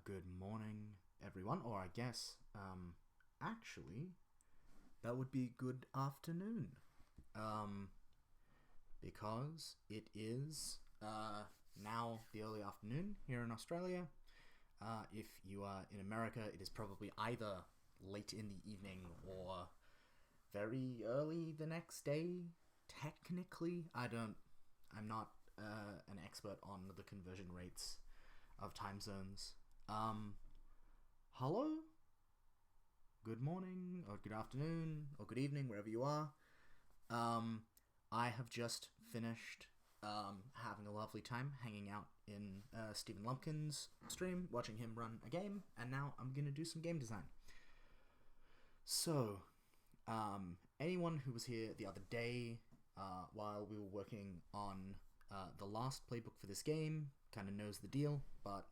Good morning, everyone, or I guess, actually, that would be good afternoon, because it is, now the early afternoon here in Australia. If you are in America, it is probably either late in the evening or very early the next day, technically. I'm not, an expert on the conversion rates of time zones. Hello? Good morning, or good afternoon, or good evening, wherever you are. I have just finished having a lovely time hanging out in Stephen Lumpkin's stream, watching him run a game, and now I'm going to do some game design. So, anyone who was here the other day while we were working on the last playbook for this game kind of knows the deal, but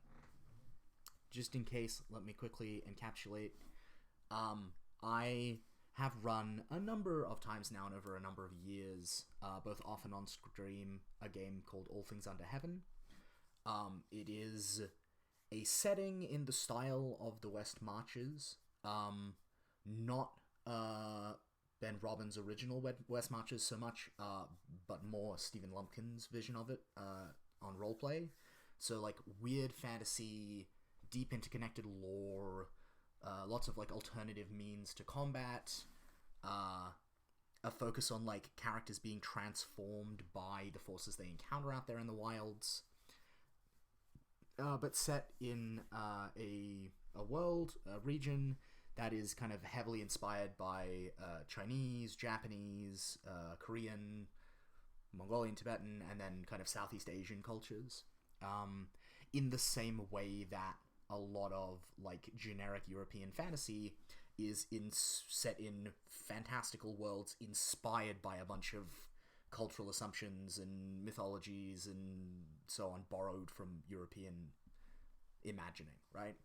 just in case, let me quickly encapsulate. I have run a number of times now and over a number of years, both off and on stream, a game called All Things Under Heaven. It is a setting in the style of the West Marches, not Ben Robbins' original West Marches so much, but more Stephen Lumpkin's vision of it on roleplay. So, like, weird fantasy, deep interconnected lore, lots of, like, alternative means to combat, a focus on, like, characters being transformed by the forces they encounter out there in the wilds, but set in a world, a region that is kind of heavily inspired by Chinese, Japanese, Korean, Mongolian, Tibetan, and then kind of Southeast Asian cultures. In the same way that a lot of, like, generic European fantasy is set in fantastical worlds inspired by a bunch of cultural assumptions and mythologies and so on, borrowed from European imagining, right?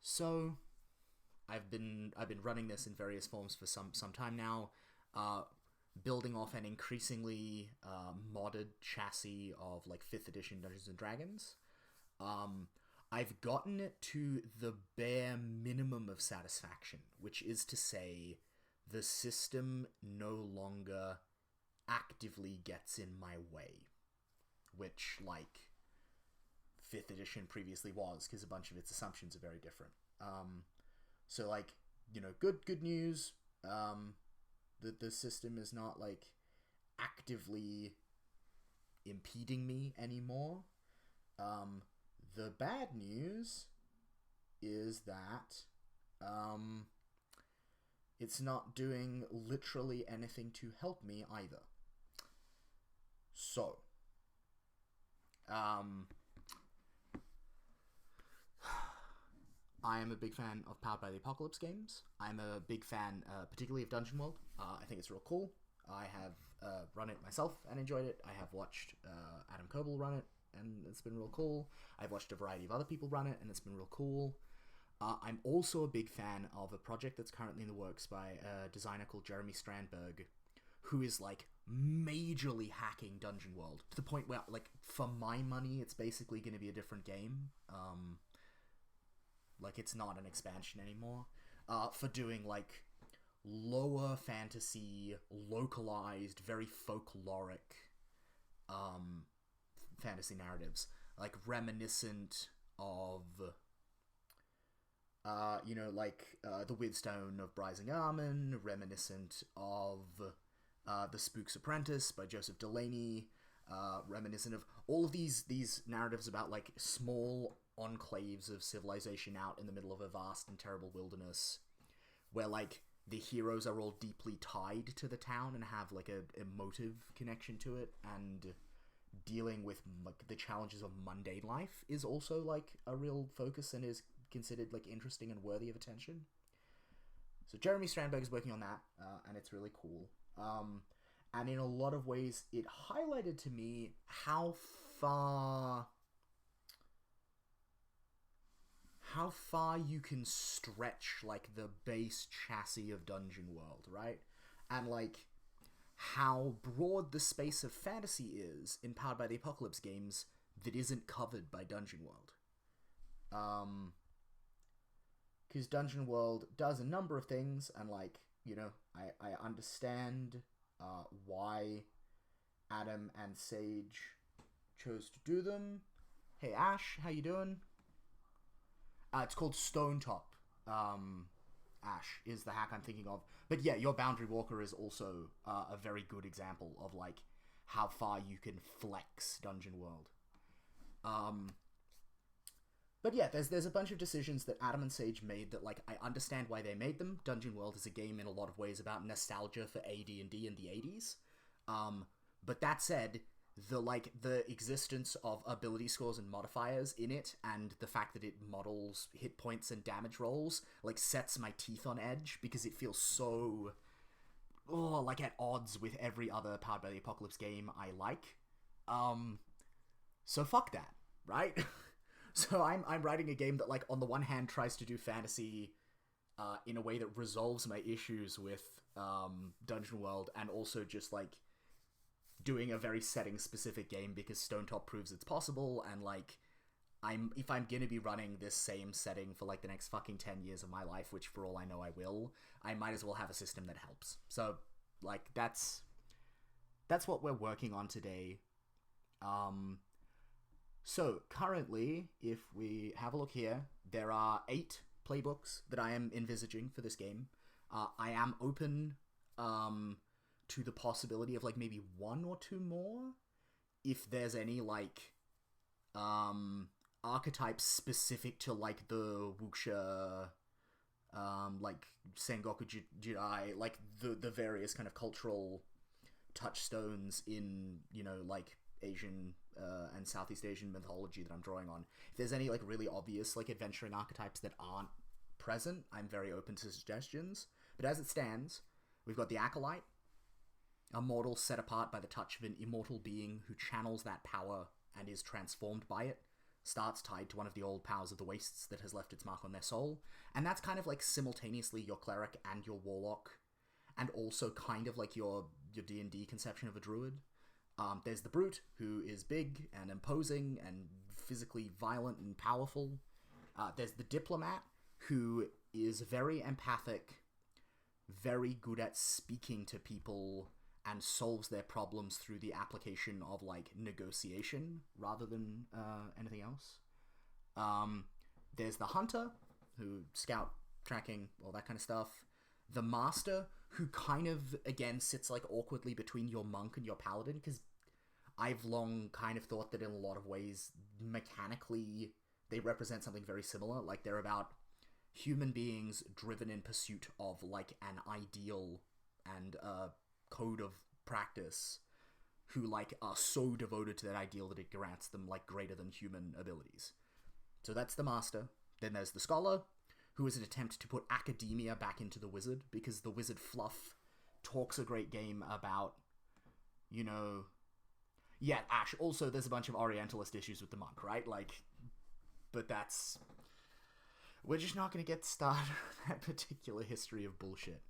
So I've been running this in various forms for some time now, building off an increasingly modded chassis of, like, 5th edition Dungeons and Dragons. I've gotten it to the bare minimum of satisfaction, which is to say, the system no longer actively gets in my way, which, like, 5th edition previously was, because a bunch of its assumptions are very different. So, like, you know, good news, that the system is not, like, actively impeding me anymore. The bad news is that it's not doing literally anything to help me either. So, I am a big fan of Powered by the Apocalypse games. I'm a big fan, particularly of Dungeon World. I think it's real cool. I have run it myself and enjoyed it. I have watched Adam Koebel run it, and it's been real cool. I've watched a variety of other people run it, and it's been real cool. I'm also a big fan of a project that's currently in the works by a designer called Jeremy Strandberg, who is, like, majorly hacking Dungeon World, to the point where, like, for my money, it's basically going to be a different game. Like, it's not an expansion anymore, for doing, like, lower fantasy, localized, very folkloric, fantasy narratives, like, reminiscent of, you know, like, The Withstone of Brising Armin, reminiscent of The Spook's Apprentice by Joseph Delaney, reminiscent of all of these narratives about, like, small enclaves of civilization out in the middle of a vast and terrible wilderness, where, like, the heroes are all deeply tied to the town and have, like, a emotive connection to it, and dealing with, like, the challenges of mundane life is also, like, a real focus and is considered, like, interesting and worthy of attention. So Jeremy Strandberg is working on that, and it's really cool. And in a lot of ways, it highlighted to me how far you can stretch, like, the base chassis of Dungeon World, right? And, like, how broad the space of fantasy is in Powered by the Apocalypse games that isn't covered by Dungeon World. Because Dungeon World does a number of things, and, like, you know, I understand why Adam and Sage chose to do them. Hey, Ash, how you doing? It's called Stone Top. Ash is the hack I'm thinking of. But yeah, your Boundary Walker is also a very good example of, like, how far you can flex Dungeon World. But yeah, there's a bunch of decisions that Adam and Sage made that, like, I understand why they made them. Dungeon World is a game in a lot of ways about nostalgia for AD&D in the 80s. But that said, the existence of ability scores and modifiers in it, and the fact that it models hit points and damage rolls, like, sets my teeth on edge, because it feels so, like, at odds with every other Powered by the Apocalypse game I like. So fuck that, right? So I'm writing a game that, like, on the one hand tries to do fantasy in a way that resolves my issues with Dungeon World, and also just, like, doing a very setting-specific game because Stone Top proves it's possible, and, like, if I'm gonna be running this same setting for, like, the next fucking 10 years of my life, which for all I know I will, I might as well have a system that helps. So, like, that's what we're working on today. So, currently, if we have a look here, there are 8 playbooks that I am envisaging for this game. I am open to the possibility of, like, maybe 1 or 2 more, if there's any, like, archetypes specific to, like, the wuxia, like, Sengoku Jidai, like, the various kind of cultural touchstones in, you know, like, Asian and Southeast Asian mythology that I'm drawing on. If there's any, like, really obvious, like, adventuring archetypes that aren't present, I'm very open to suggestions. But as it stands, we've got the Acolyte, a mortal set apart by the touch of an immortal being who channels that power and is transformed by it, starts tied to one of the old powers of the Wastes that has left its mark on their soul, and that's kind of, like, simultaneously your cleric and your warlock, and also kind of like your D&D conception of a druid. There's the Brute, who is big and imposing and physically violent and powerful. There's the Diplomat, who is very empathic, very good at speaking to people, and solves their problems through the application of, like, negotiation rather than anything else. There's the Hunter, who scout, tracking, all that kind of stuff. The Master, who kind of, again, sits, like, awkwardly between your monk and your paladin, because I've long kind of thought that in a lot of ways, mechanically, they represent something very similar. Like, they're about human beings driven in pursuit of, like, an ideal and code of practice, who, like, are so devoted to that ideal that it grants them, like, greater than human abilities. So that's the Master. Then there's the Scholar, who is an attempt to put academia back into the Wizard, because the Wizard fluff talks a great game about, you know... Yeah, Ash, also there's a bunch of Orientalist issues with the monk, right? Like, but that's... We're just not going to get started on that particular history of bullshit.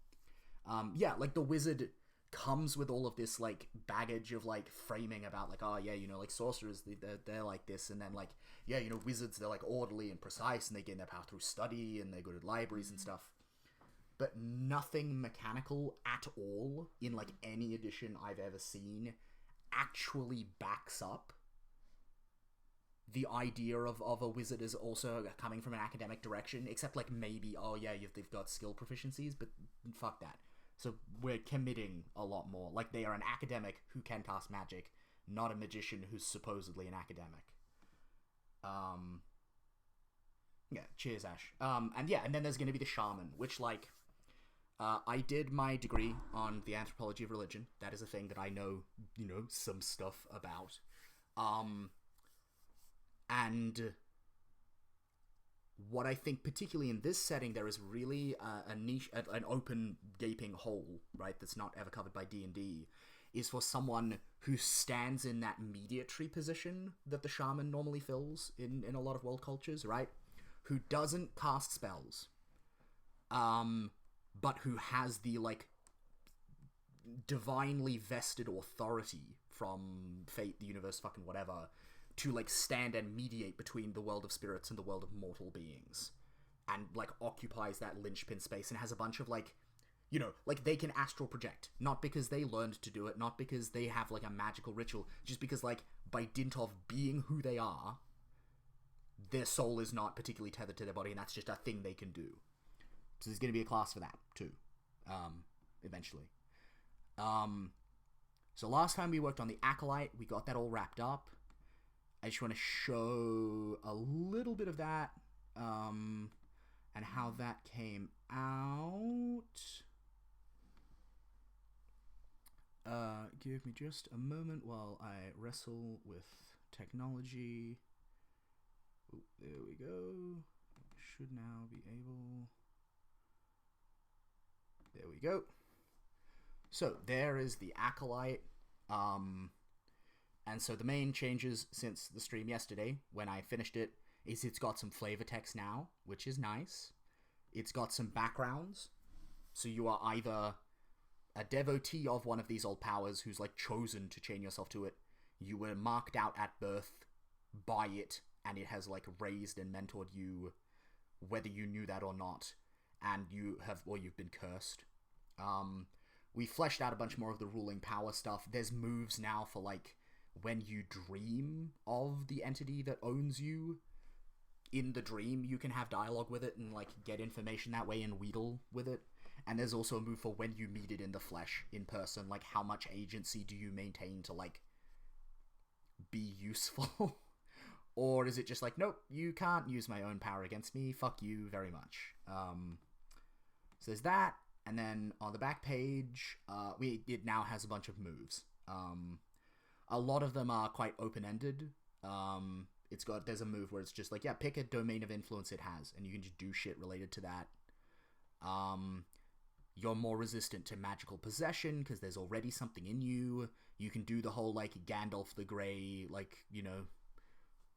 Yeah, like, the Wizard comes with all of this, like, baggage of, like, framing about, like, oh, yeah, you know, like, sorcerers, they're like this, and then, like, yeah, you know, wizards, they're, like, orderly and precise, and they gain their power through study, and they're good at libraries and stuff. But nothing mechanical at all in, like, any edition I've ever seen actually backs up the idea of a wizard is also coming from an academic direction, except, like, maybe, oh, yeah, they've got skill proficiencies, but fuck that. So we're committing a lot more. Like, they are an academic who can cast magic, not a magician who's supposedly an academic. Yeah, cheers, Ash. And then there's going to be the Shaman, which, like, I did my degree on the anthropology of religion. That is a thing that I know, you know, some stuff about. And what I think, particularly in this setting, there is really a niche, an open, gaping hole, right, that's not ever covered by D&D, is for someone who stands in that mediatory position that the shaman normally fills in a lot of world cultures, right? Who doesn't cast spells, but who has the, like, divinely vested authority from fate, the universe, fucking whatever, to like stand and mediate between the world of spirits and the world of mortal beings, and like occupies that linchpin space and has a bunch of like, you know, like they can astral project, not because they learned to do it, not because they have like a magical ritual, just because like by dint of being who they are, their soul is not particularly tethered to their body, and that's just a thing they can do. So there's going to be a class for that too, eventually. So last time we worked on the Acolyte, we got that all wrapped up. I just want to show a little bit of that, and how that came out. Give me just a moment while I wrestle with technology. Oh, there we go. Should now be able... There we go. So, there is the Acolyte. And so the main changes since the stream yesterday, when I finished it, is it's got some flavor text now, which is nice. It's got some backgrounds. So you are either a devotee of one of these old powers who's like chosen to chain yourself to it. You were marked out at birth by it, and it has like raised and mentored you, whether you knew that or not, and you've been cursed. We fleshed out a bunch more of the ruling power stuff. There's moves now for like when you dream of the entity that owns you. In the dream, you can have dialogue with it and like get information that way and wheedle with it. And there's also a move for when you meet it in the flesh, in person, like how much agency do you maintain to like be useful? Or is it just like, nope, you can't use my own power against me, fuck you very much. So there's that, and then on the back page, it now has a bunch of moves. A lot of them are quite open-ended. There's a move where it's just like, yeah, pick a domain of influence it has, and you can just do shit related to that. You're more resistant to magical possession, because there's already something in you. You can do the whole, like, Gandalf the Grey, like, you know,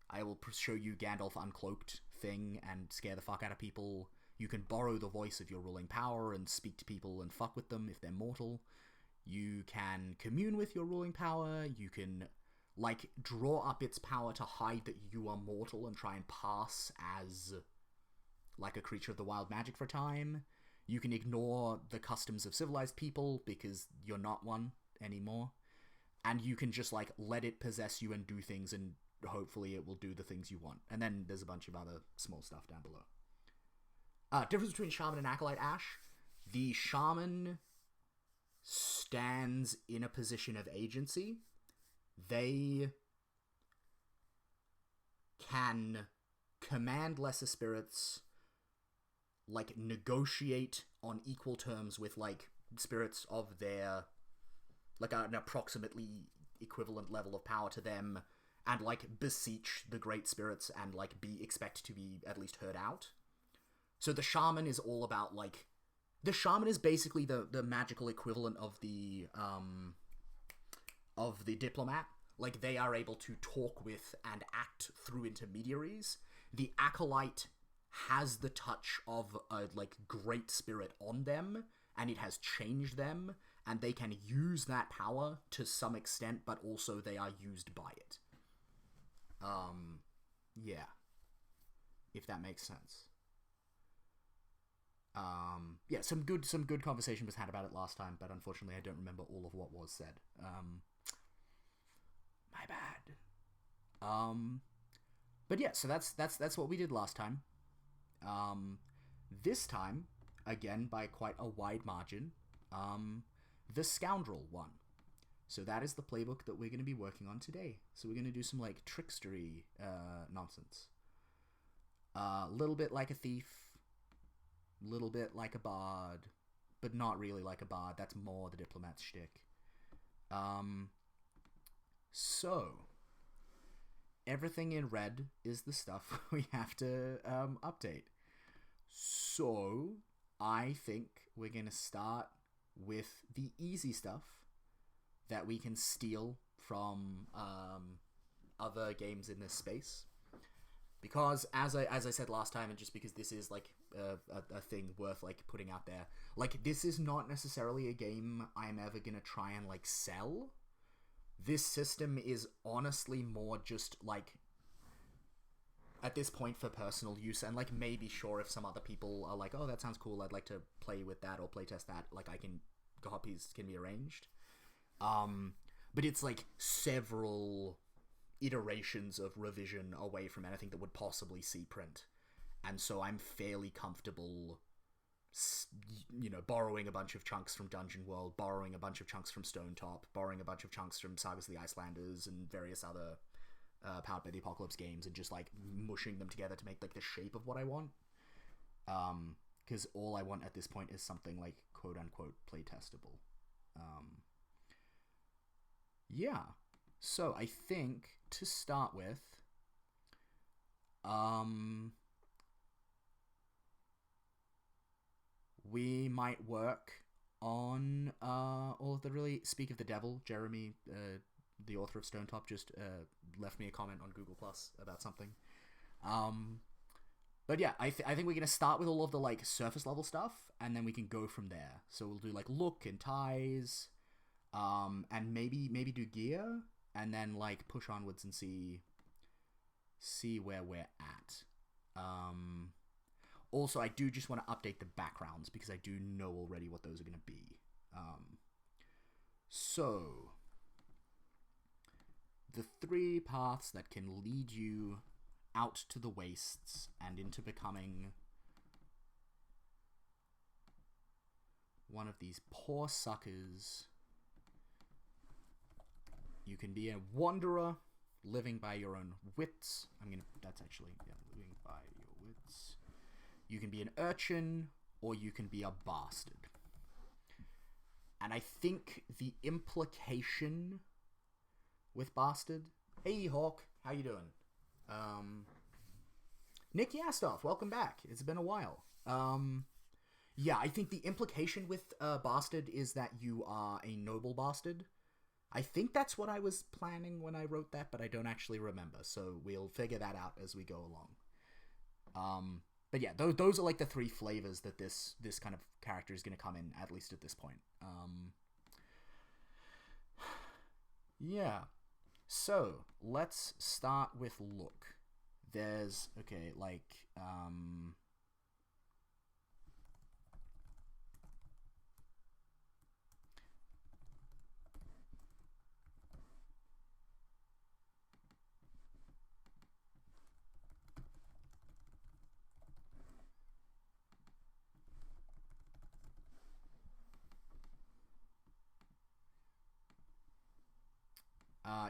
I will show you Gandalf uncloaked thing and scare the fuck out of people. You can borrow the voice of your ruling power and speak to people and fuck with them if they're mortal. You can commune with your ruling power. You can, like, draw up its power to hide that you are mortal and try and pass as, like, a creature of the wild magic for a time. You can ignore the customs of civilized people because you're not one anymore. And you can just, like, let it possess you and do things, and hopefully it will do the things you want. And then there's a bunch of other small stuff down below. Difference between Shaman and Acolyte, Ash. The Shaman stands in a position of agency. They can command lesser spirits, like, negotiate on equal terms with, like, spirits of their, like, an approximately equivalent level of power to them, and, like, beseech the great spirits and, like, expect to be at least heard out. So the Shaman is all about, like... The Shaman is basically the magical equivalent of the diplomat. Like, they are able to talk with and act through intermediaries. The Acolyte has the touch of a, like, great spirit on them, and it has changed them, and they can use that power to some extent, but also they are used by it. Yeah. If that makes sense. Yeah, some good conversation was had about it last time, but unfortunately I don't remember all of what was said. My bad. But yeah, so that's what we did last time. This time, again, by quite a wide margin, the Scoundrel won. So that is the playbook that we're going to be working on today. So we're going to do some, like, trickstery nonsense. A little bit like a thief, little bit like a bard, but not really like a bard. That's more the diplomat's shtick. So, everything in red is the stuff we have to update. So, I think we're going to start with the easy stuff that we can steal from other games in this space. Because, as I said last time, and just because this is, like, a thing worth, like, putting out there, like, this is not necessarily a game I'm ever gonna try and, like, sell. this system is honestly more just, like, at this point for personal use, and, like, maybe sure if some other people are like, oh, that sounds cool, I'd like to play with that or playtest that, like, copies can be arranged. But it's, like, several iterations of revision away from anything that would possibly see print. And so I'm fairly comfortable, you know, borrowing a bunch of chunks from Dungeon World, borrowing a bunch of chunks from Stone Top, borrowing a bunch of chunks from Sagas of the Icelanders and various other Powered by the Apocalypse games, and just, like, mushing them together to make, like, the shape of what I want. Because all I want at this point is something, like, quote-unquote playtestable. Yeah. So, I think, to start with, we might work on all of the really... Speak of the Devil, Jeremy, the author of Stone Top, just left me a comment on Google Plus about something. But yeah, I think we're going to start with all of the, like, surface level stuff, and then we can go from there. So we'll do, like, look and ties, and maybe do gear, and then, like, push onwards and see where we're at. Also, I do just want to update the backgrounds, because I do know already what those are going to be. So, the 3 paths that can lead you out to the wastes and into becoming one of these poor suckers. You can be a wanderer, living by your own wits. That's actually, yeah, living by your wits. You can be an urchin, or you can be a bastard. And I think the implication with bastard... Hey, Hawk, how you doing? Nick Yastoff, welcome back. It's been a while. Yeah, I think the implication with bastard is that you are a noble bastard. I think that's what I was planning when I wrote that, but I don't actually remember, so we'll figure that out as we go along. But yeah, those are, like, the 3 flavors that this kind of character is going to come in, at least at this point. Yeah. So, let's start with look. There's, okay, like,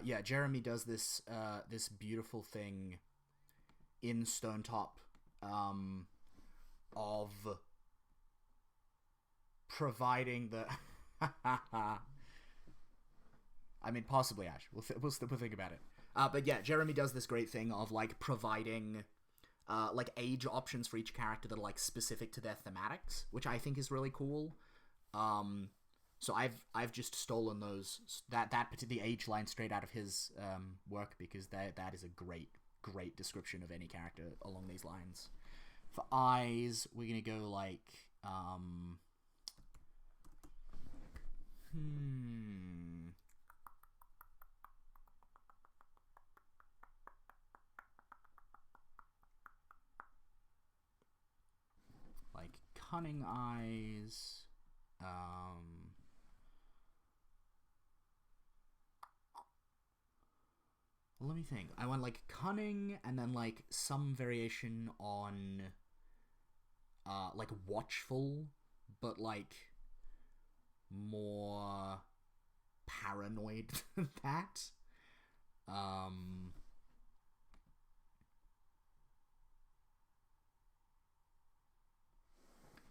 yeah, Jeremy does this this beautiful thing in Stone Top of providing the... I mean, possibly, Ash. We'll think about it. But yeah, Jeremy does this great thing of, like, providing like, age options for each character that are, like, specific to their thematics, which I think is really cool. So I've just stolen the age line straight out of his work, because that is a great description of any character along these lines. For eyes, we're gonna go, like, like, cunning eyes. Let me think. I want, like, cunning, and then, like, some variation on like, watchful, but, like, more paranoid than that.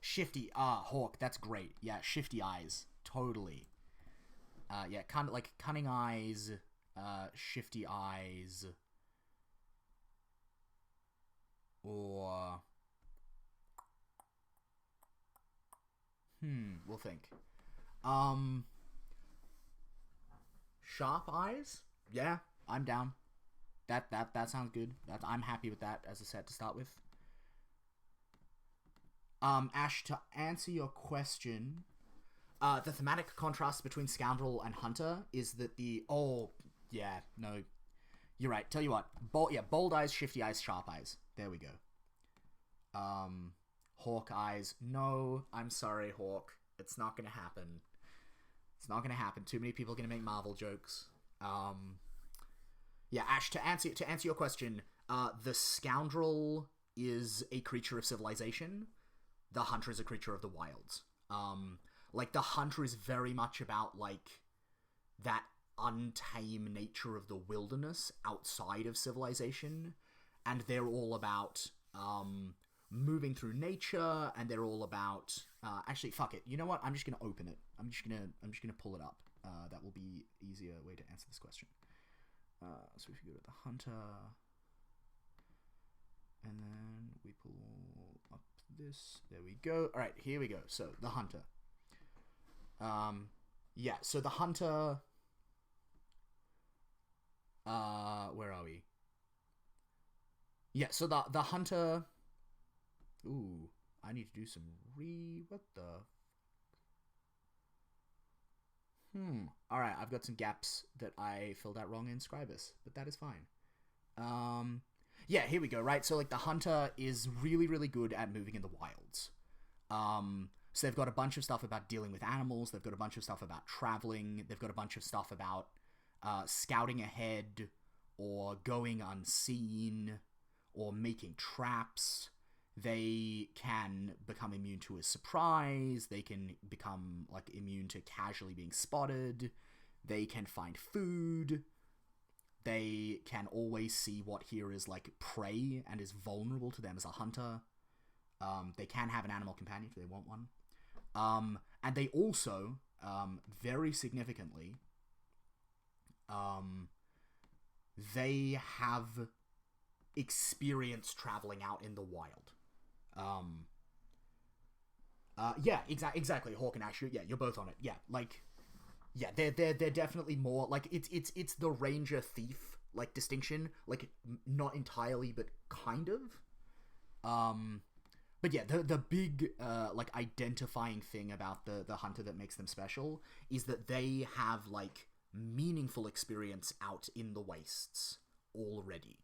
Shifty. Hawk, that's great. Yeah, shifty eyes. Totally. Yeah, kind of like cunning eyes, shifty eyes, or... we'll think. Sharp eyes? Yeah, I'm down. That sounds good. I'm happy with that as a set to start with. Ash, to answer your question, The thematic contrast between Scoundrel and Hunter is that you're right. Tell you what, bold eyes, shifty eyes, sharp eyes. There we go. Hawk eyes. No, I'm sorry, Hawk. It's not gonna happen. It's not gonna happen. Too many people are gonna make Marvel jokes. Yeah, Ash. To answer your question, the Scoundrel is a creature of civilization. The Hunter is a creature of the wilds. Like, the Hunter is very much about, like, that untamed nature of the wilderness outside of civilization, and they're all about, moving through nature, and they're all about, actually, fuck it, you know what, I'm just gonna open it. I'm just gonna pull it up. That will be easier way to answer this question. So if you go to the Hunter, and then we pull up this, there we go. Alright, here we go. So, the Hunter. Yeah, so the Hunter... where are we? Yeah, so the Hunter... Ooh, I need to do some what the... Alright, I've got some gaps that I filled out wrong in Scribus, but that is fine. Yeah, here we go, right? So, like, the Hunter is really, really good at moving in the wilds. So they've got a bunch of stuff about dealing with animals, they've got a bunch of stuff about traveling, they've got a bunch of stuff about scouting ahead, or going unseen, or making traps. They can become immune to a surprise, they can become, like, immune to casually being spotted, they can find food, they can always see what here is, like, prey and is vulnerable to them as a hunter. They can have an animal companion if they want one. And they also, very significantly, they have experience traveling out in the wild. Yeah, exactly. Hawk and Ash, you're both on it. Yeah, like, yeah, they're definitely more, like, it's the ranger thief, like, distinction, like, not entirely, but kind of. But yeah, the big, like, identifying thing about the Hunter that makes them special is that they have, like, meaningful experience out in the wastes already.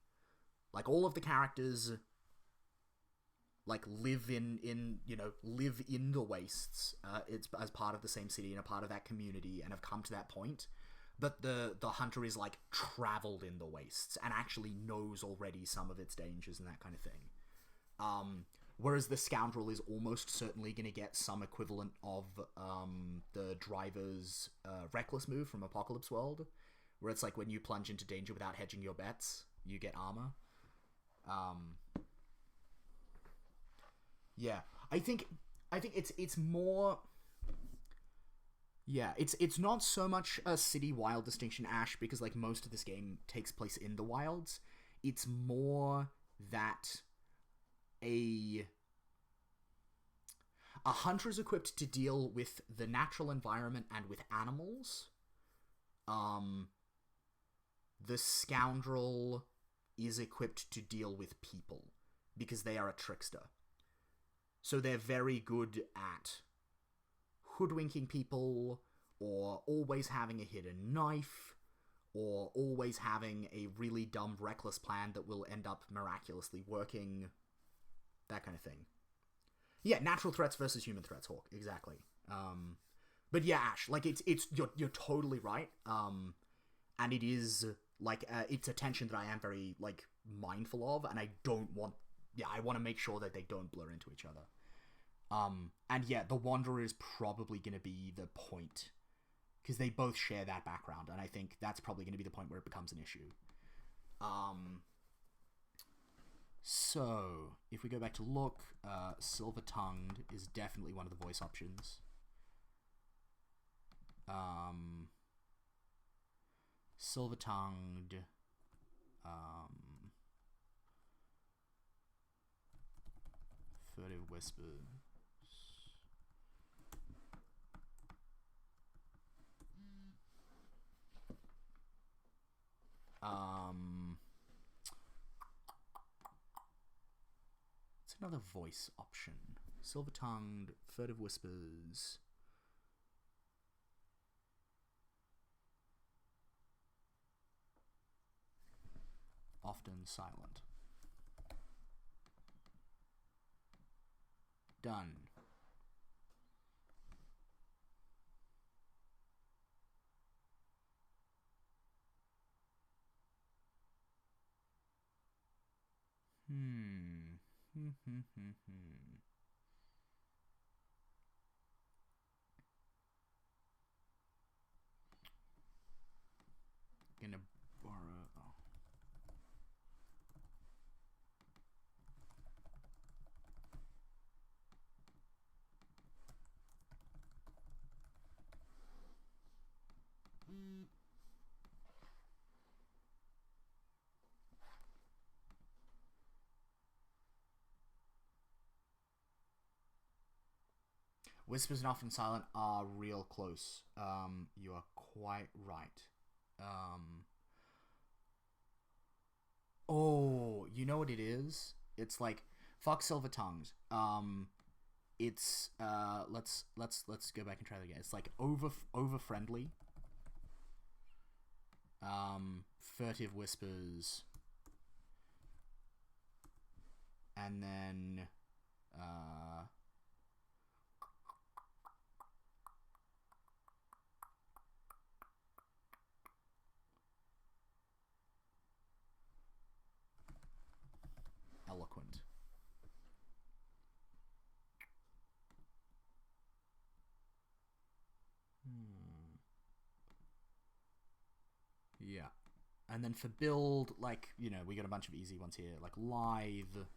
Like, all of the characters, like, live in the wastes, it's as part of the same city and a part of that community and have come to that point. But the Hunter is, like, traveled in the wastes and actually knows already some of its dangers and that kind of thing. Whereas the Scoundrel is almost certainly going to get some equivalent of the driver's reckless move from Apocalypse World, where it's like when you plunge into danger without hedging your bets, you get armor. Yeah, I think it's more. Yeah, it's not so much a city-wild distinction, Ash, because, like, most of this game takes place in the wilds. It's more that a hunter is equipped to deal with the natural environment and with animals. The Scoundrel is equipped to deal with people, because they are a trickster. So they're very good at hoodwinking people, or always having a hidden knife, or always having a really dumb, reckless plan that will end up miraculously working. That kind of thing. Yeah, natural threats versus human threats, Hawk. Exactly. But yeah, Ash, like, you're totally right. And it is, like, it's a tension that I am very, like, mindful of, and I want to make sure that they don't blur into each other. And yeah, the Wanderer is probably going to be the point, because they both share that background, and I think that's probably going to be the point where it becomes an issue. So, if we go back to look, Silver-Tongued is definitely one of the voice options. Silver-Tongued, Furtive Whispers. It's another voice option. Silver-Tongued, Furtive Whispers. often silent. Done. Gonna borrow. Oh. Whispers and often silent are real close. You are quite right. Oh, you know what it is? It's like fuck silver tongues. It's let's go back and try that again. It's like over friendly. Furtive whispers. And then eloquent. Yeah. And then for build, like, you know, we got a bunch of easy ones here, like live.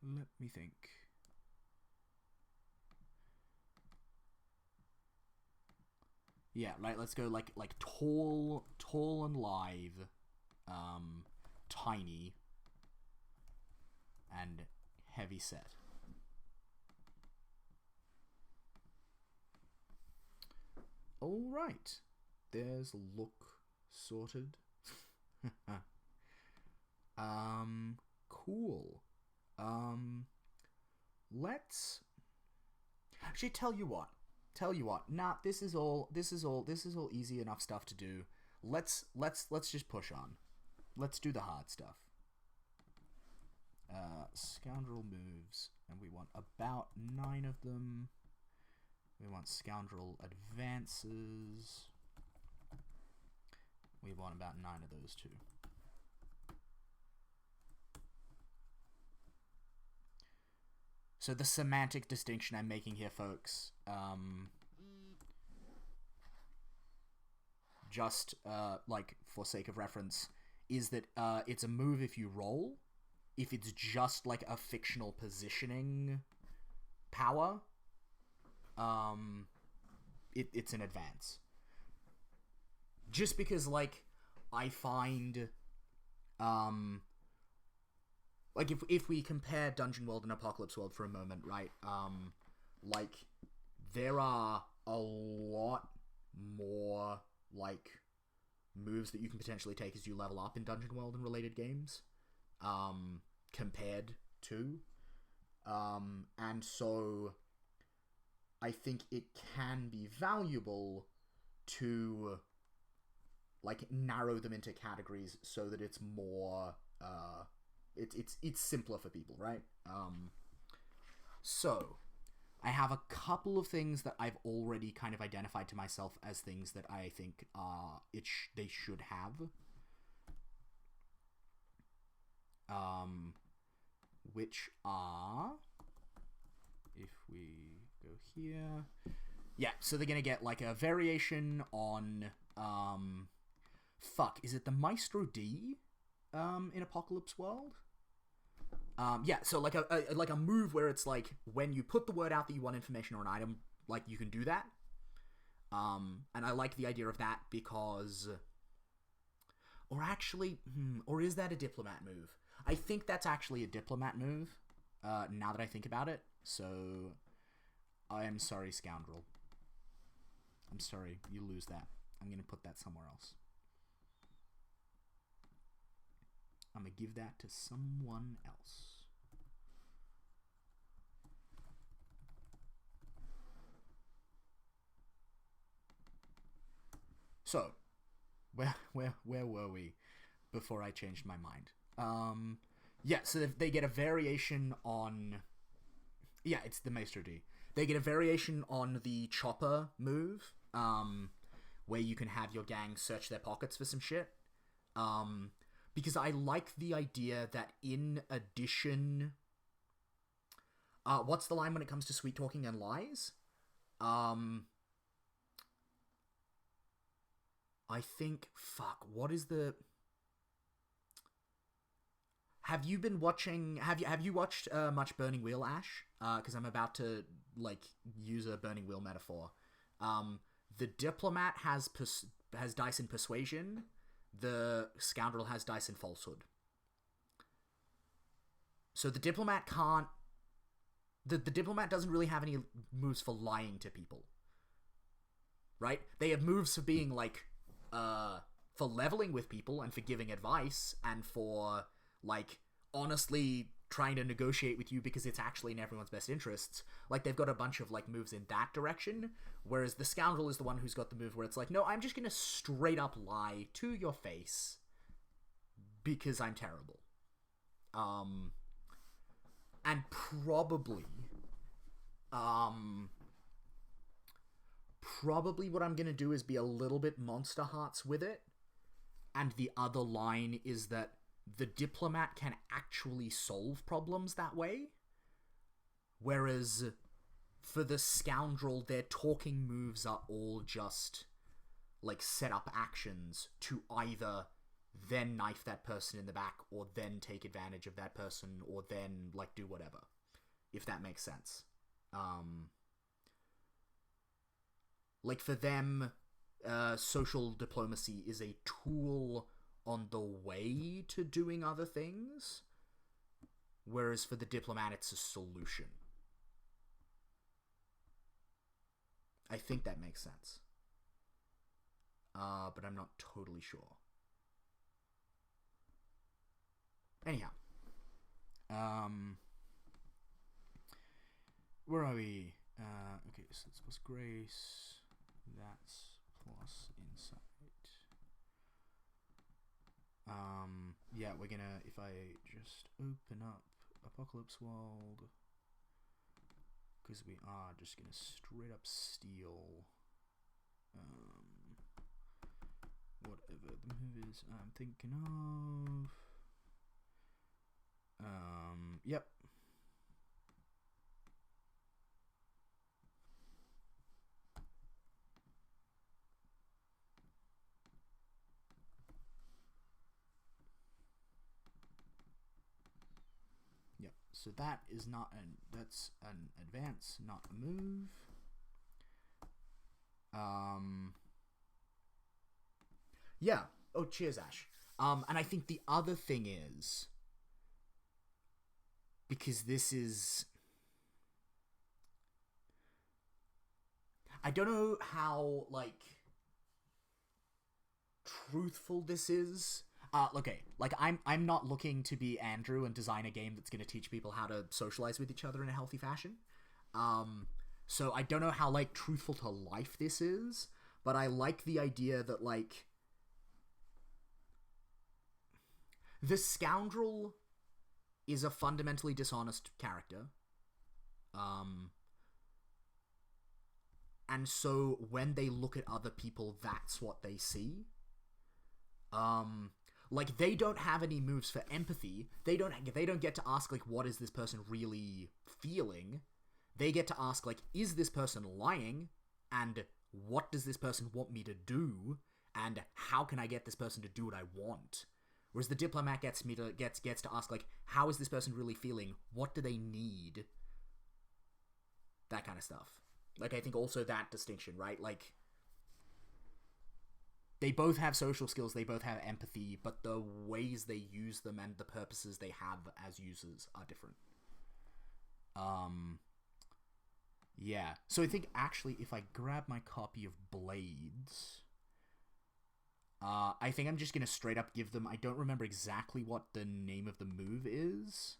Let me think. Yeah, right, let's go like tall and live, tiny, and heavy set. All right, there's look sorted. Cool. Let's actually tell you what. Nah, this is all easy enough stuff to do. Let's just push on. Let's do the hard stuff. Scoundrel moves, and we want about 9 of them. We want Scoundrel advances. We want about 9 of those too. So the semantic distinction I'm making here, folks, just like for sake of reference, is that it's a move if you roll. If it's just like a fictional positioning power, it's an advance. Just because, like, I find, like, if we compare Dungeon World and Apocalypse World for a moment, right, like, there are a lot more, like, moves that you can potentially take as you level up in Dungeon World and related games, compared to, and so I think it can be valuable to, like, narrow them into categories so that it's more, it's simpler for people, right? So I have a couple of things that I've already kind of identified to myself as things that I think they should have. Which are, if we go here, yeah, so they're gonna get like a variation on, fuck, is it the Maestro D, in Apocalypse World? Yeah, so like a move where it's like, when you put the word out that you want information or an item, like, you can do that. And I like the idea of that because, or actually, or is that a diplomat move? I think that's actually a diplomat move, now that I think about it. So, I am sorry, Scoundrel. I'm sorry, you lose that. I'm gonna put that somewhere else. I'm gonna give that to someone else. So, where were we before I changed my mind? Yeah, so they get a variation on... Yeah, it's the Maestro D. They get a variation on the Chopper move, where you can have your gang search their pockets for some shit. Because I like the idea that in addition... what's the line when it comes to sweet talking and lies? I think... Fuck, what is the... Have you been watching... Have you watched much Burning Wheel, Ash? Because I'm about to, like, use a Burning Wheel metaphor. The Diplomat has dice in Persuasion. The Scoundrel has dice in Falsehood. So the Diplomat can't... The Diplomat doesn't really have any moves for lying to people. Right? They have moves for being, like... for leveling with people and for giving advice and for, like, honestly trying to negotiate with you because it's actually in everyone's best interests. Like, they've got a bunch of, like, moves in that direction, whereas the Scoundrel is the one who's got the move where it's like, no, I'm just gonna straight up lie to your face because I'm terrible. And probably what I'm gonna do is be a little bit Monster Hearts with it, and the other line is that the Diplomat can actually solve problems that way, whereas for the Scoundrel, their talking moves are all just, like, set up actions to either then knife that person in the back, or then take advantage of that person, or then, like, do whatever, if that makes sense. Like, for them, social diplomacy is a tool on the way to doing other things, whereas for the Diplomat, it's a solution. I think that makes sense. But I'm not totally sure. Anyhow. Where are we? Okay, so it's plus grace. That's plus insight. Yeah, we're gonna, if I just open up Apocalypse World, because we are just gonna straight up steal, whatever the move is I'm thinking of. Yep. Yep. So that is not that's an advance, not a move. Yeah. Oh, cheers, Ash. And I think the other thing is, because this is... I don't know how, like, truthful this is. Okay, like, I'm not looking to be Andrew and design a game that's going to teach people how to socialize with each other in a healthy fashion. So I don't know how, like, truthful to life this is, but I like the idea that, like, the Scoundrel is a fundamentally dishonest character. And so when they look at other people, that's what they see. Like, they don't have any moves for empathy. They don't get to ask, like, what is this person really feeling? They get to ask, like, is this person lying? And what does this person want me to do? And how can I get this person to do what I want? Whereas the Diplomat gets to ask, like, how is this person really feeling? What do they need? That kind of stuff. Like, I think also that distinction, right? Like, they both have social skills, they both have empathy, but the ways they use them and the purposes they have as users are different. Yeah. So I think, actually, if I grab my copy of Blades... I think I'm just going to straight up give them... I don't remember exactly what the name of the move is.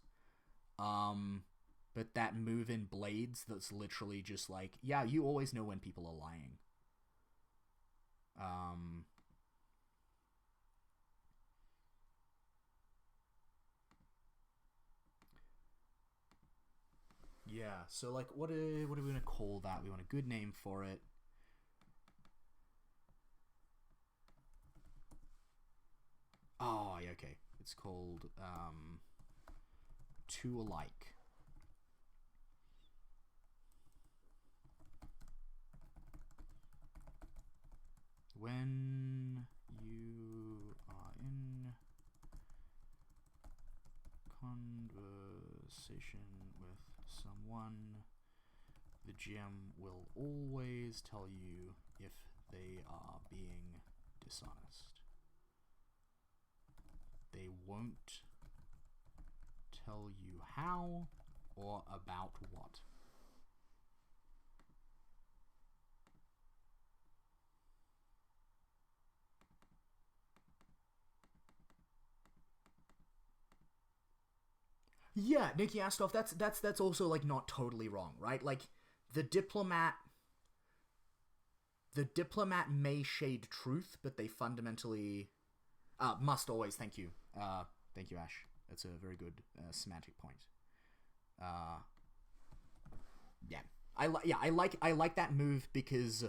But that move in Blades that's literally just like, yeah, you always know when people are lying. Yeah, so like what are we gonna call that? We want a good name for it. Oh, yeah, okay. It's called Two Alike. When you are in conversation with someone, the GM will always tell you if they are being dishonest. They won't tell you how or about what. Yeah, Nikki Astov, that's also like not totally wrong, right? Like the diplomat may shade truth, but they fundamentally must always. Thank you, Ash. That's a very good semantic point. Yeah, I like that move because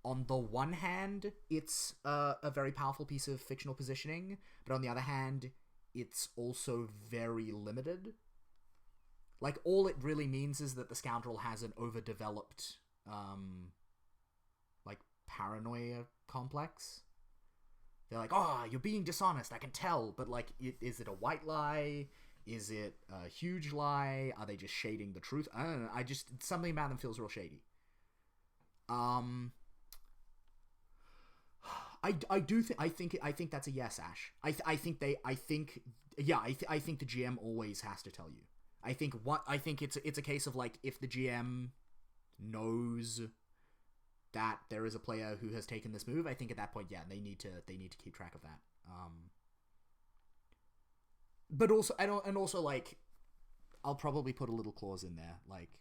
on the one hand, it's a very powerful piece of fictional positioning, but on the other hand, it's also very limited. Like, all it really means is that the Scoundrel has an overdeveloped, like, paranoia complex. They're like, oh, you're being dishonest, I can tell, but, like, is it a white lie? Is it a huge lie? Are they just shading the truth? I don't know, something about them feels real shady. I think that's a yes, Ash. I think the GM always has to tell you. I think it's a case of like if the GM knows that there is a player who has taken this move, I think at that point, yeah, they need to keep track of that. But also like I'll probably put a little clause in there like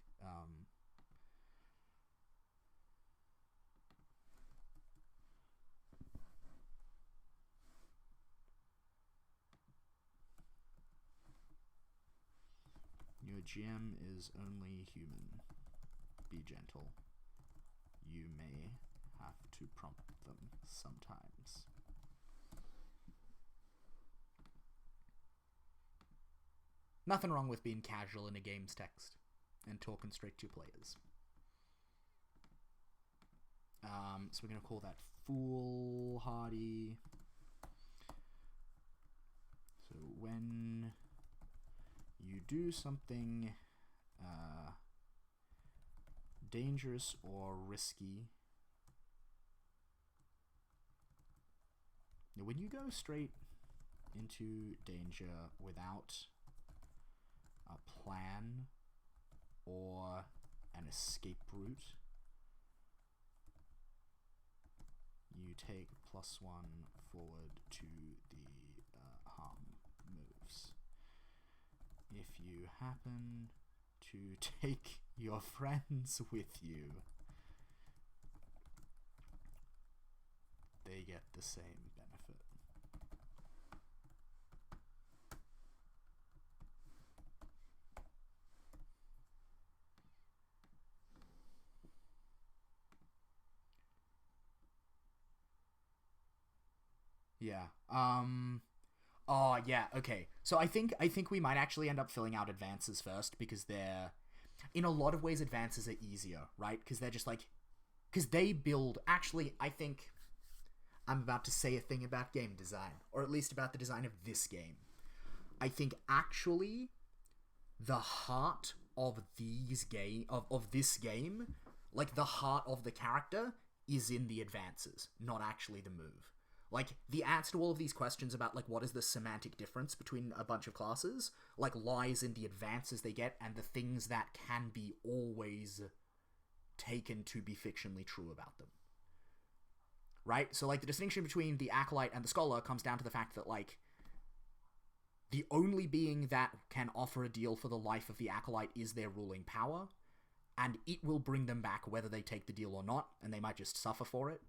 your GM is only human. Be gentle. You may have to prompt them sometimes. Nothing wrong with being casual in a game's text and talking straight to players. So we're going to call that foolhardy. So when you do something dangerous or risky, when you go straight into danger without a plan or an escape route, you take +1 forward to the harm moves. If you happen to take your friends with you, they get the same benefit. Yeah. Oh, yeah, okay. So I think we might actually end up filling out advances first because they're... In a lot of ways, advances are easier, right? Because they're just like... Because they build... Actually, I think I'm about to say a thing about game design. Or at least about the design of this game. I think actually the heart of this game, like the heart of the character, is in the advances, not actually the move. Like, the answer to all of these questions about, like, what is the semantic difference between a bunch of classes, like, lies in the advances they get and the things that can be always taken to be fictionally true about them. Right? So, like, the distinction between the Acolyte and the Scholar comes down to the fact that, like, the only being that can offer a deal for the life of the Acolyte is their ruling power, and it will bring them back whether they take the deal or not, and they might just suffer for it.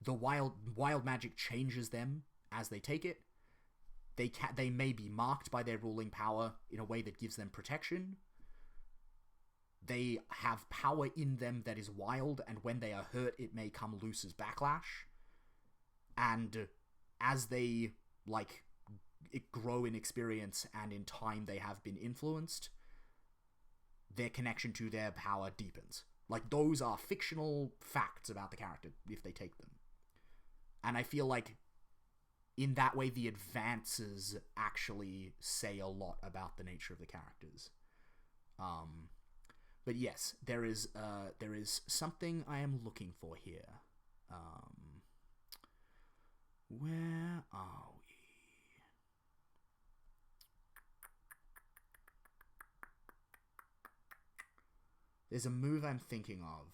the wild magic changes them as they take it. They may be marked by their ruling power in a way that gives them protection. They have power in them that is wild, and when they are hurt, it may come loose as backlash. And as they, like, grow in experience and in time they have been influenced, their connection to their power deepens. Like, those are fictional facts about the character if they take them. And I feel like in that way the advances actually say a lot about the nature of the characters. But yes, there is something I am looking for here. Where are we? There's a move I'm thinking of.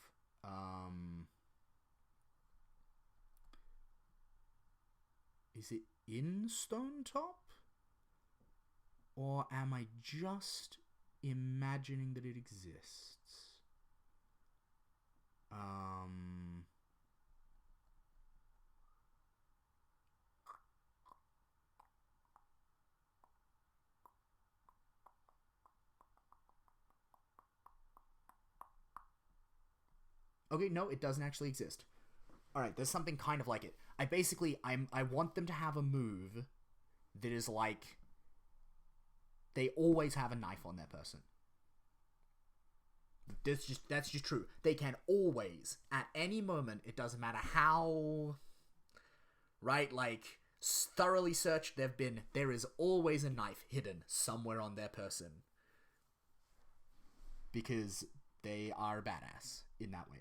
Is it in Stone Top? Or am I just imagining that it exists? Okay, no, it doesn't actually exist. Alright, there's something kind of like it. I want them to have a move that is like, they always have a knife on their person. That's just true. They can always, at any moment, it doesn't matter how, right, like, thoroughly searched they've been, there is always a knife hidden somewhere on their person. Because they are badass in that way.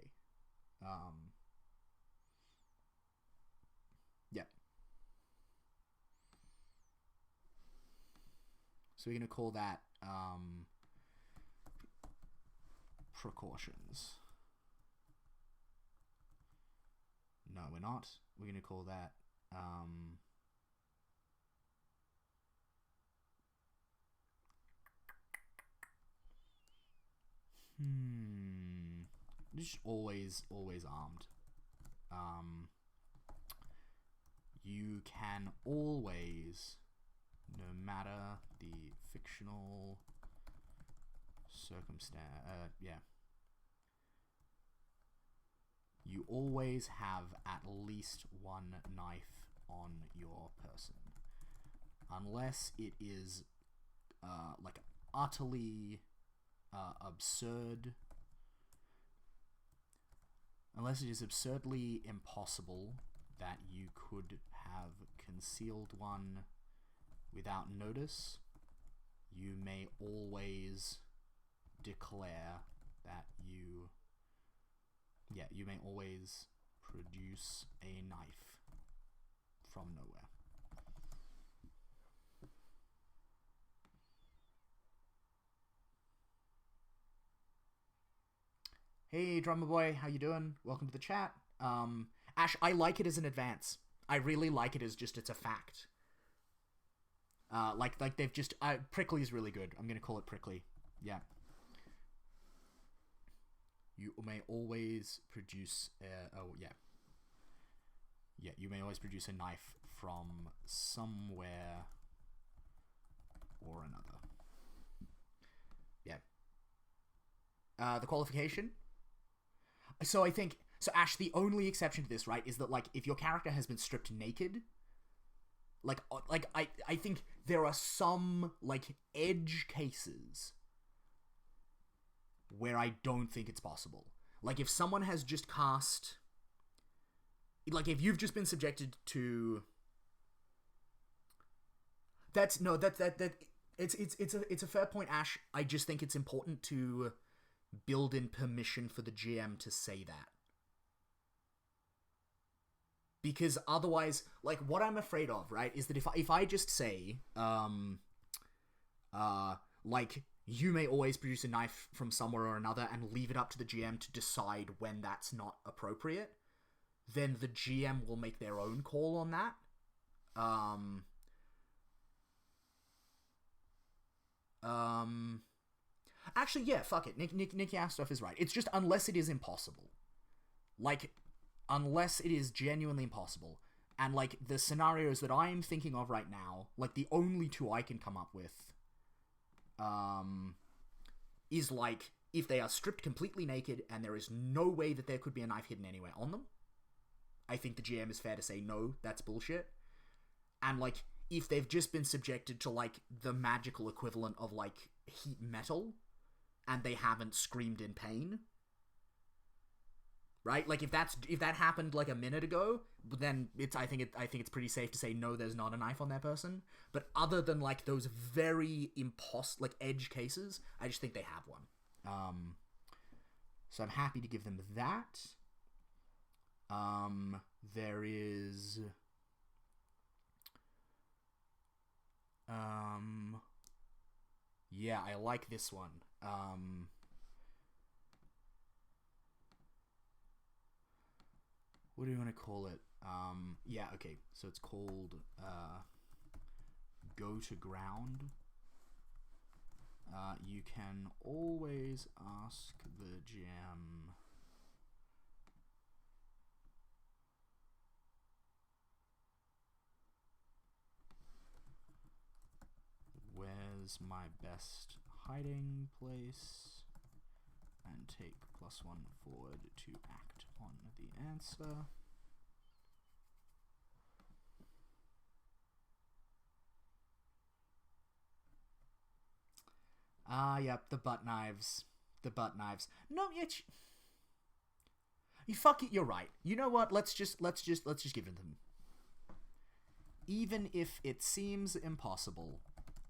Yep. So we're going to call that, precautions. No, we're not. We're going to call that, just always armed. You can always, no matter the fictional circumstance, you always have at least one knife on your person. Unless it is, like, utterly absurd. Unless it is absurdly impossible that you could have concealed one without notice, you may always declare that you may always produce a knife from nowhere. Hey, Drummer Boy, how you doing? Welcome to the chat. Ash, I like it as an advance. I really like it as just, it's a fact. Like they've just, Prickly is really good. I'm gonna call it Prickly. Yeah. You may always produce, Yeah, you may always produce a knife from somewhere or another. Yeah. The qualification? So I think, Ash, the only exception to this, right, is that, like, if your character has been stripped naked, I think there are some, like, edge cases where I don't think it's possible. Like, if someone has just cast, like, if you've just been subjected to, it's a fair point, Ash. I just think it's important to build in permission for the GM to say that. Because otherwise, like, what I'm afraid of, right, is that if I just say, like, you may always produce a knife from somewhere or another and leave it up to the GM to decide when that's not appropriate, then the GM will make their own call on that. Actually, yeah, fuck it. Nicky Astoff is right. It's just, unless it is impossible. Like, unless it is genuinely impossible. And, like, the scenarios that I am thinking of right now, like, the only two I can come up with, is, like, if they are stripped completely naked and there is no way that there could be a knife hidden anywhere on them, I think the GM is fair to say, no, that's bullshit. And, like, if they've just been subjected to, like, the magical equivalent of, like, heat metal, and they haven't screamed in pain, right? Like, if that happened, like, a minute ago, then I think it's pretty safe to say, no, there's not a knife on that person. But other than, like, those very edge cases, I just think they have one. So I'm happy to give them that. There is... yeah, I like this one. What do you want to call it? Yeah, okay. So it's called Go to Ground. You can always ask the GM... where's my best hiding place? And take +1 forward to act on the answer. Yep, the butt knives. The butt knives. No, you fuck it, you're right. You know what? Let's just give it to them. Even if it seems impossible,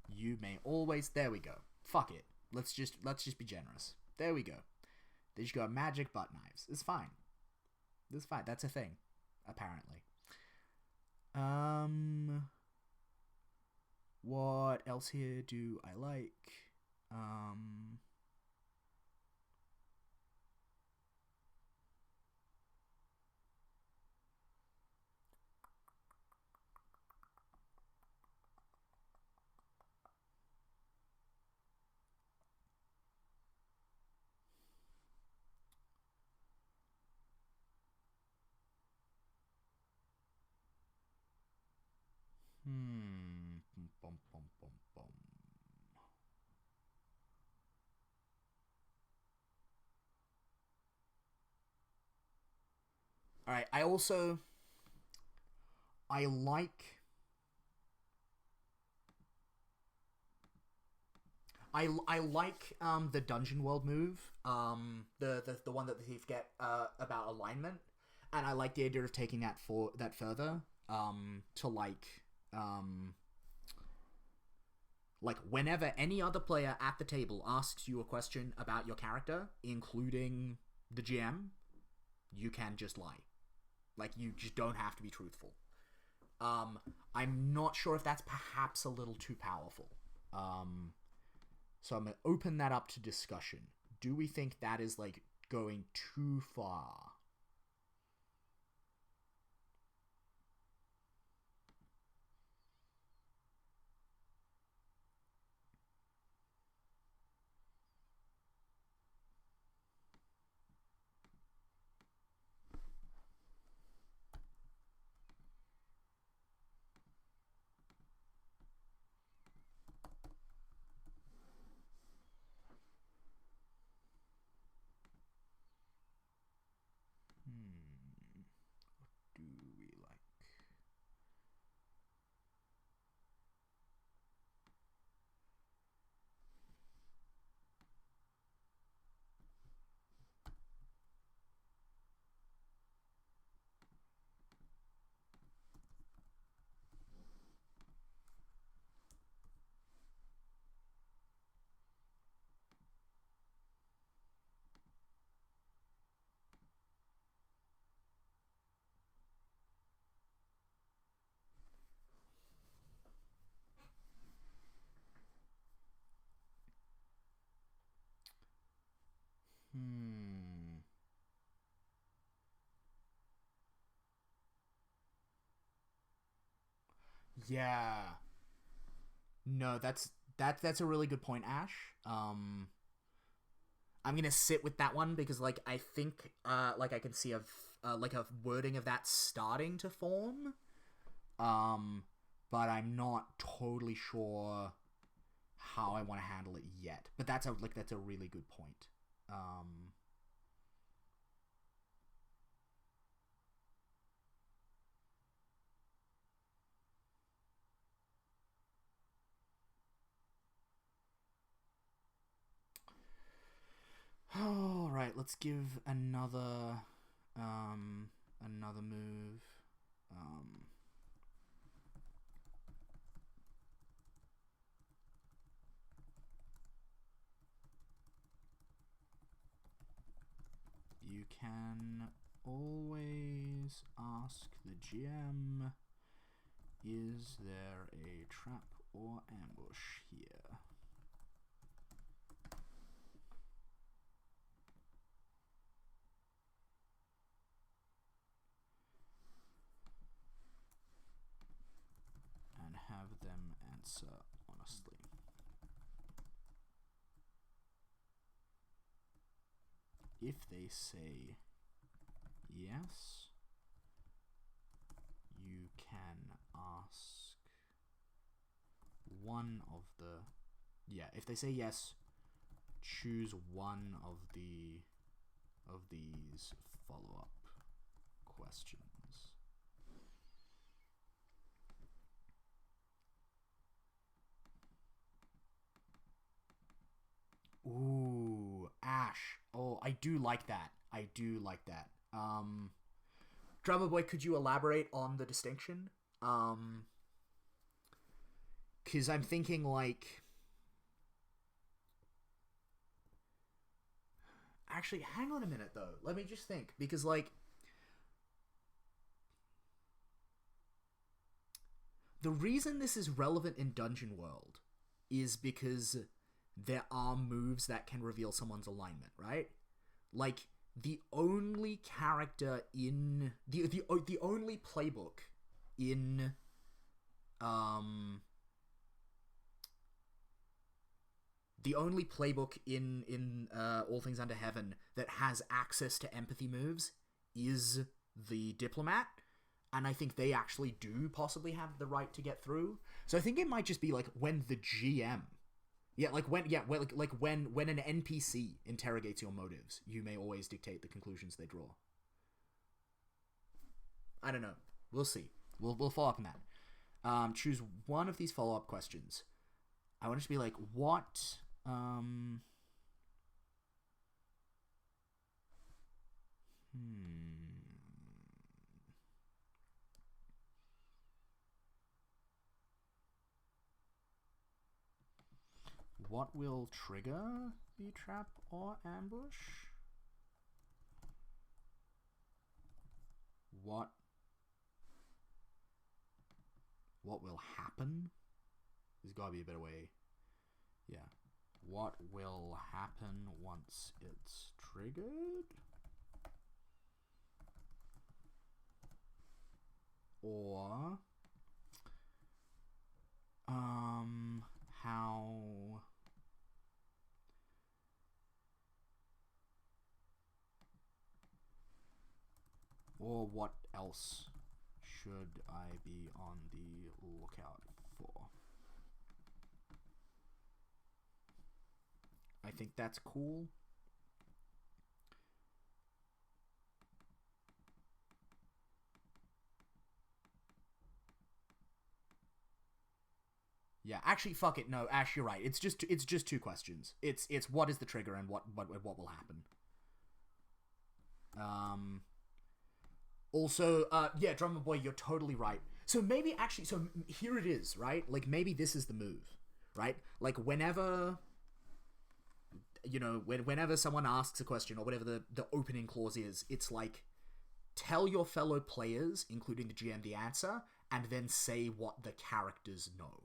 you may always... There we go. Fuck it. Let's just be generous. There we go. They just got magic butt knives. It's fine. It's fine. That's a thing, apparently. What else here do I like? Bum, bum, bum, bum. Alright, I like the Dungeon World move, the one that the thief get about alignment, and I like the idea of taking that further, to like whenever any other player at the table asks you a question about your character, including the GM, you can just lie. Like, you just don't have to be truthful. I'm not sure if that's perhaps a little too powerful. So I'm going to open that up to discussion. Do we think that is, like, going too far? What do we like? Yeah. No, that's a really good point, Ash. I'm gonna sit with that one because, like, I think, like, I can see a a wording of that starting to form. But I'm not totally sure how I want to handle it yet. But that's a really good point. All right, let's give another move. You can always ask the GM, is there a trap or ambush here? And have them answer honestly. If they say yes, you can ask one of the... Yeah, if they say yes, choose one of these follow-up questions. Ooh, Ash. Oh, I do like that. Drummer Boy, could you elaborate on the distinction? Because I'm thinking, like... Actually, hang on a minute, though. Let me just think. Because, like... The reason this is relevant in Dungeon World is because there are moves that can reveal someone's alignment, right? Like, the only character in... The only playbook in... The only playbook in All Things Under Heaven that has access to empathy moves is the Diplomat, and I think they actually do possibly have the right to get through. So I think it might just be like when the GM... when an NPC interrogates your motives, you may always dictate the conclusions they draw. I don't know. We'll see. We'll follow up on that. Choose one of these follow-up questions. I want it to be like, what... What will trigger the trap or ambush? What will happen? There's gotta be a better way. Yeah. What will happen once it's triggered? Or how... Or what else should I be on the lookout for? I think that's cool. Yeah, actually, fuck it. No, Ash, you're right. It's just two questions. It's what is the trigger and what will happen. Also, yeah, Drummer Boy, you're totally right. So maybe actually, so here it is, right? Like maybe this is the move, right? Like whenever, you know, whenever someone asks a question or whatever the opening clause is, it's like, tell your fellow players, including the GM, the answer, and then say what the characters know.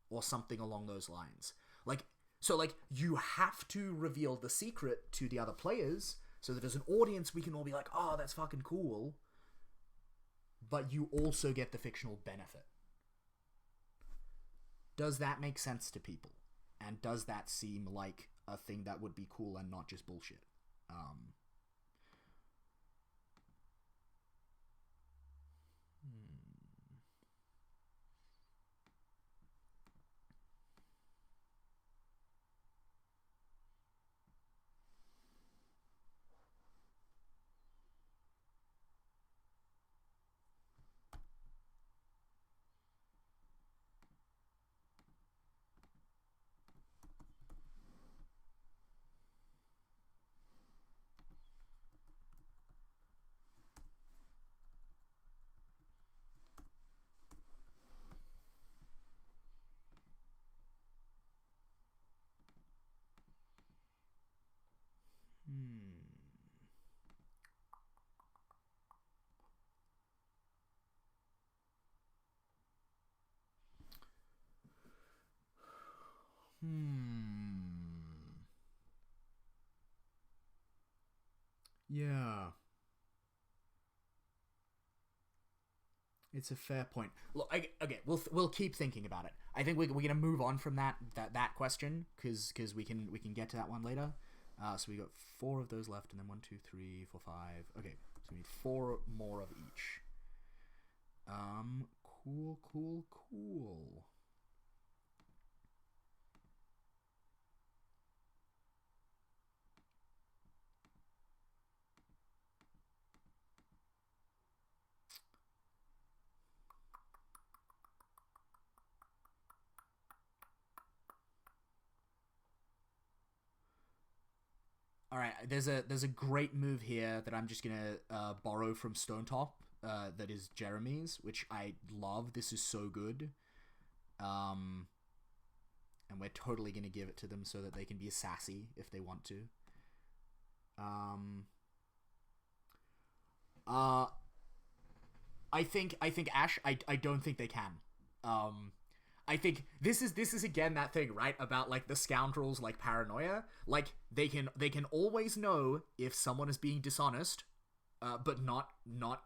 Or something along those lines. Like, so like, you have to reveal the secret to the other players, so that as an audience we can all be like, oh, that's fucking cool. But you also get the fictional benefit. Does that make sense to people? And does that seem like a thing that would be cool and not just bullshit? Yeah. It's a fair point. Look, okay, we'll keep thinking about it. I think we're gonna move on from that question because we can get to that one later. So we got 4 of those left, and then 1, 2, 3, 4, 5. Okay, so we need 4 more of each. Cool. All right, there's a great move here that I'm just gonna borrow from Stone Top. That is Jeremy's, which I love. This is so good. And we're totally gonna give it to them so that they can be sassy if they want to. I think Ash. I don't think they can. I think this is again that thing, right, about like the scoundrels like paranoia. Like they can always know if someone is being dishonest, but not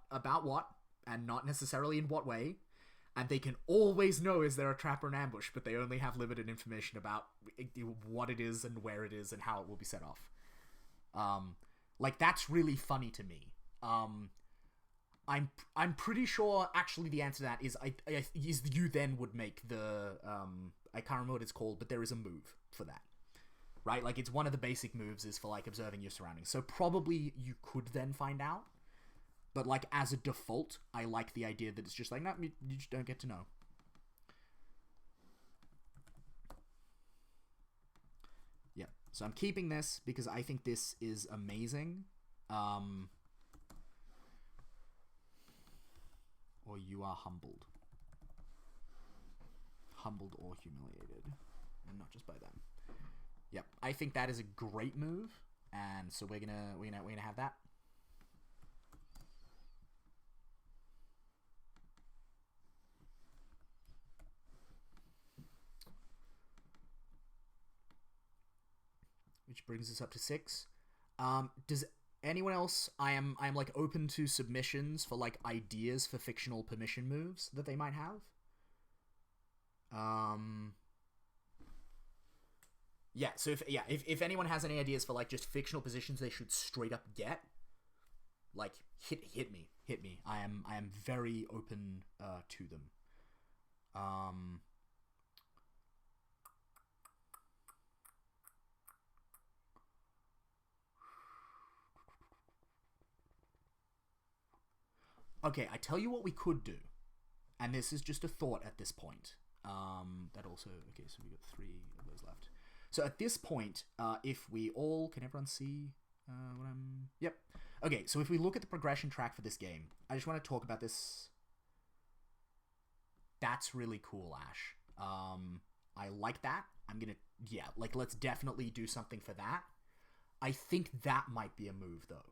about what, and not necessarily in what way. And they can always know is there a trap or an ambush, but they only have limited information about what it is and where it is and how it will be set off. Like that's really funny to me. I'm pretty sure actually the answer to that is is you then would make the I can't remember what it's called, but there is a move for that, right? Like it's one of the basic moves is for like observing your surroundings. So probably you could then find out, but like as a default, I like the idea that it's just like no, you just don't get to know. Yeah, so I'm keeping this because I think this is amazing. Or you are humbled or humiliated, and not just by them. Yep, I think that is a great move, and so we're gonna have that. Which brings us up to 6. Does anyone else? I'm like open to submissions for like ideas for fictional permission moves that they might have. Yeah. So if anyone has any ideas for like just fictional positions they should straight up get, like hit me. I am very open to them. Okay, I tell you what we could do, and this is just a thought at this point. That also okay. So we got 3 of those left. So at this point, if we all can everyone see what I'm? Yep. Okay, so if we look at the progression track for this game, I just want to talk about this. That's really cool, Ash. I like that. I'm gonna like let's definitely do something for that. I think that might be a move though.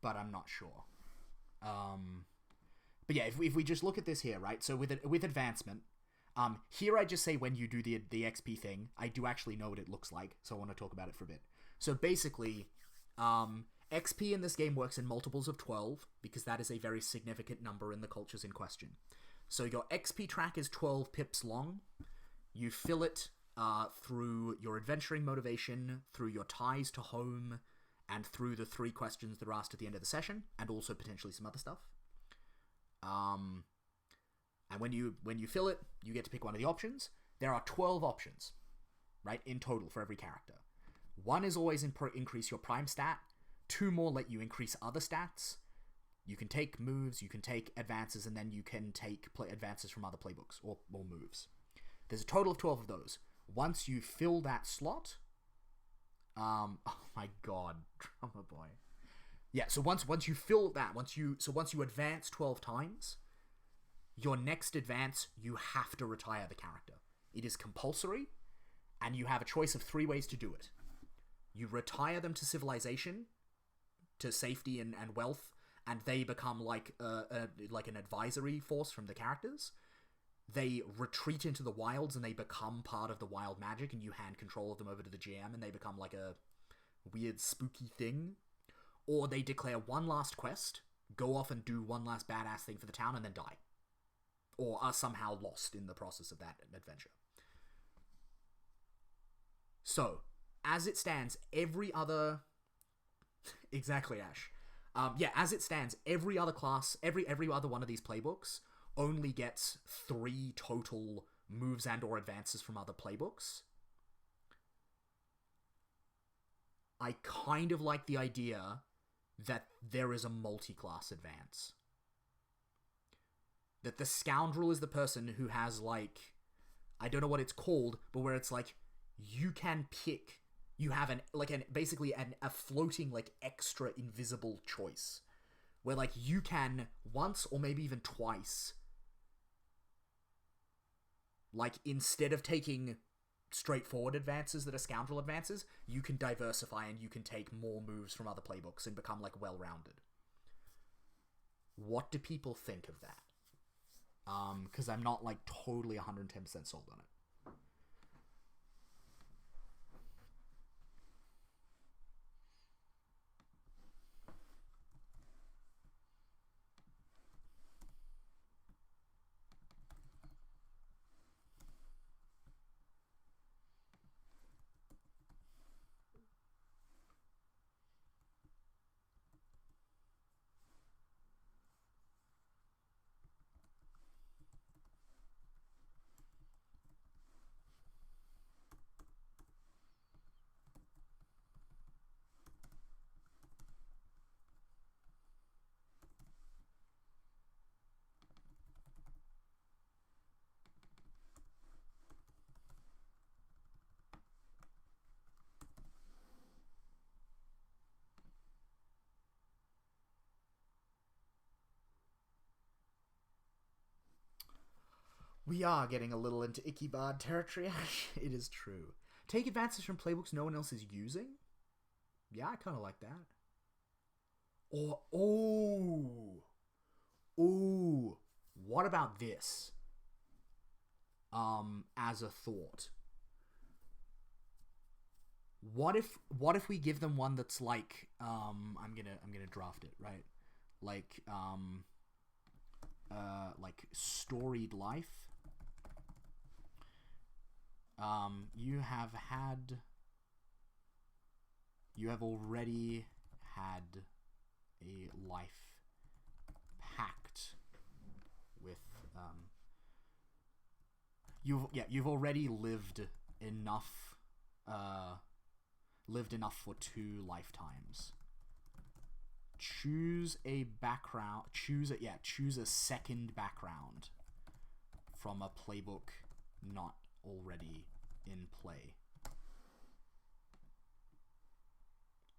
But I'm not sure. But yeah, if we just look at this here, right? So with advancement, here I just say when you do the XP thing, I do actually know what it looks like, so I want to talk about it for a bit. So basically, XP in this game works in multiples of 12 because that is a very significant number in the cultures in question. So your XP track is 12 pips long. You fill it through your adventuring motivation, through your ties to home, and through the 3 questions that are asked at the end of the session, and also potentially some other stuff. And when you fill it, you get to pick one of the options. There are 12 options, right, in total for every character. 1 is always increase your prime stat. 2 more let you increase other stats. You can take moves, you can take advances, and then you can take advances from other playbooks or moves. There's a total of 12 of those. Once you fill that slot... oh my god, Drummer Boy. Yeah, so once you fill that, once you advance 12 times, your next advance, you have to retire the character. It is compulsory, and you have a choice of 3 ways to do it. You retire them to civilization, to safety and wealth, and they become like an advisory force from the characters. they retreat into the wilds and they become part of the wild magic, and you hand control of them over to the GM and they become like a weird spooky thing. Or they declare one last quest, go off and do one last badass thing for the town, and then die. Or are somehow lost in the process of that adventure. So, as it stands, every other... Exactly, Ash. As it stands, every other class, every other one of these playbooks only gets 3 total moves and or advances from other playbooks. I kind of like the idea that there is a multi-class advance. That the Scoundrel is the person who has, like... I don't know what it's called, but where it's like, you can pick... You have basically a floating, like, extra invisible choice. Where, like, you can once or maybe even twice... Like, instead of taking straightforward advances that are Scoundrel advances, you can diversify and you can take more moves from other playbooks and become, like, well-rounded. What do people think of that? Because I'm not, like, totally 110% sold on it. We are getting a little into Icky Bard territory, Ash. It is true. Take advances from playbooks no one else is using? Yeah, I kind of like that. Or, what about this? As a thought. What if we give them one that's like, I'm gonna draft it, right? Like storied life. You have already had a life pact with, you've already lived enough for 2 lifetimes. Choose a background, choose a second background from a playbook not already in play.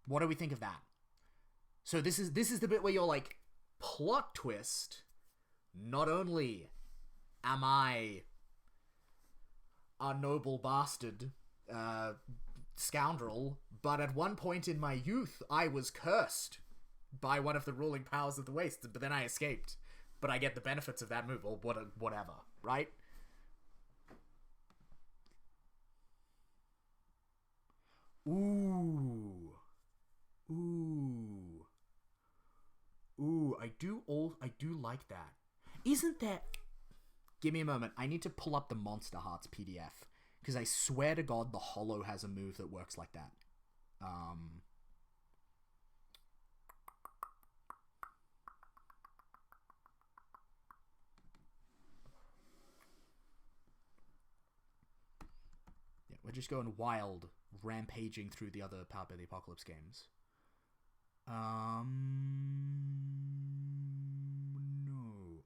What do we think of that? So this is the bit where you're like, plot twist. Not only am I a noble bastard scoundrel, but at one point in my youth I was cursed by one of the ruling powers of the Wastes, but then I escaped. But I get the benefits of that move, or whatever, right? Ooh, I do like that. Isn't that... Give me a moment. I need to pull up the Monster Hearts PDF, because I swear to God the Hollow has a move that works like that. Yeah, we're just going wild, rampaging through the other PbtA Apocalypse games. No.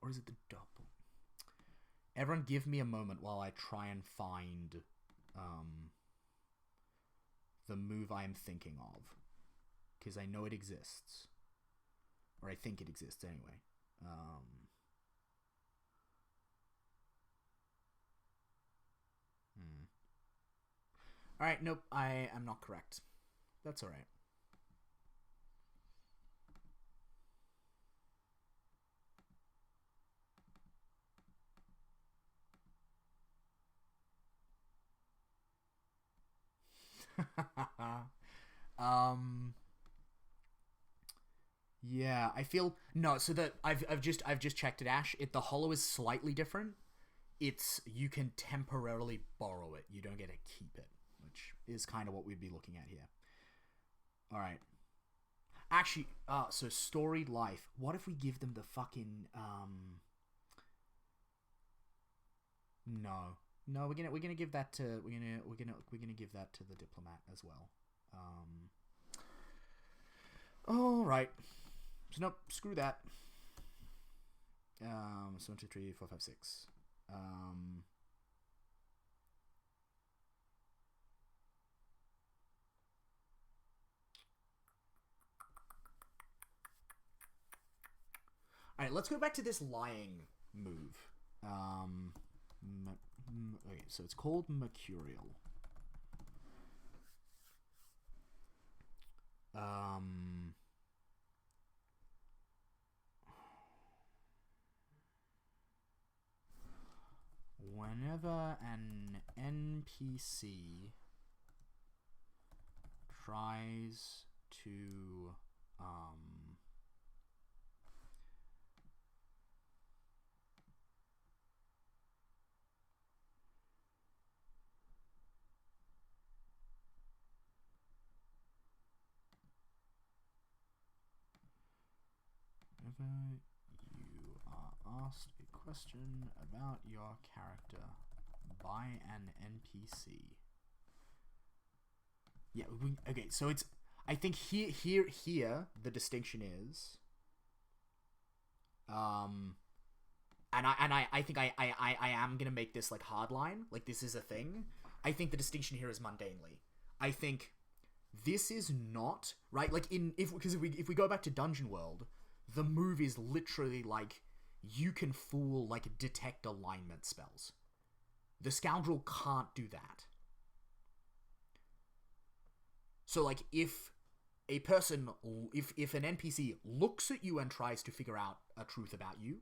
Or is it the double? Everyone give me a moment while I try and find the move I'm thinking of. Because I know it exists. Or I think it exists anyway. Alright, nope, I am not correct. That's alright. um. Yeah, I feel no. So that I've just checked it, Ash. The hollow is slightly different. It's you can temporarily borrow it. You don't get to keep it, which is kind of what we'd be looking at here. All right. Actually, so storied life. What if we give them the fucking No, no, we're gonna give that to we're gonna give that to the diplomat as well. All right. So nope, screw that. So 1, 2, 3, 4, 5, 6. All right, let's go back to this lying move. Okay, so it's called Mercurial. Whenever an NPC tries to whenever you are asked a question about your character by an NPC. Yeah, okay, so it's I think here the distinction is and I think I am gonna make this like hardline, like this is a thing. I think the distinction here is mundanely. I think this is not right. Like if we go back to Dungeon World, the move is literally like you can fool like detect alignment spells. The Scoundrel can't do that. So like if a person, if an NPC looks at you and tries to figure out a truth about you,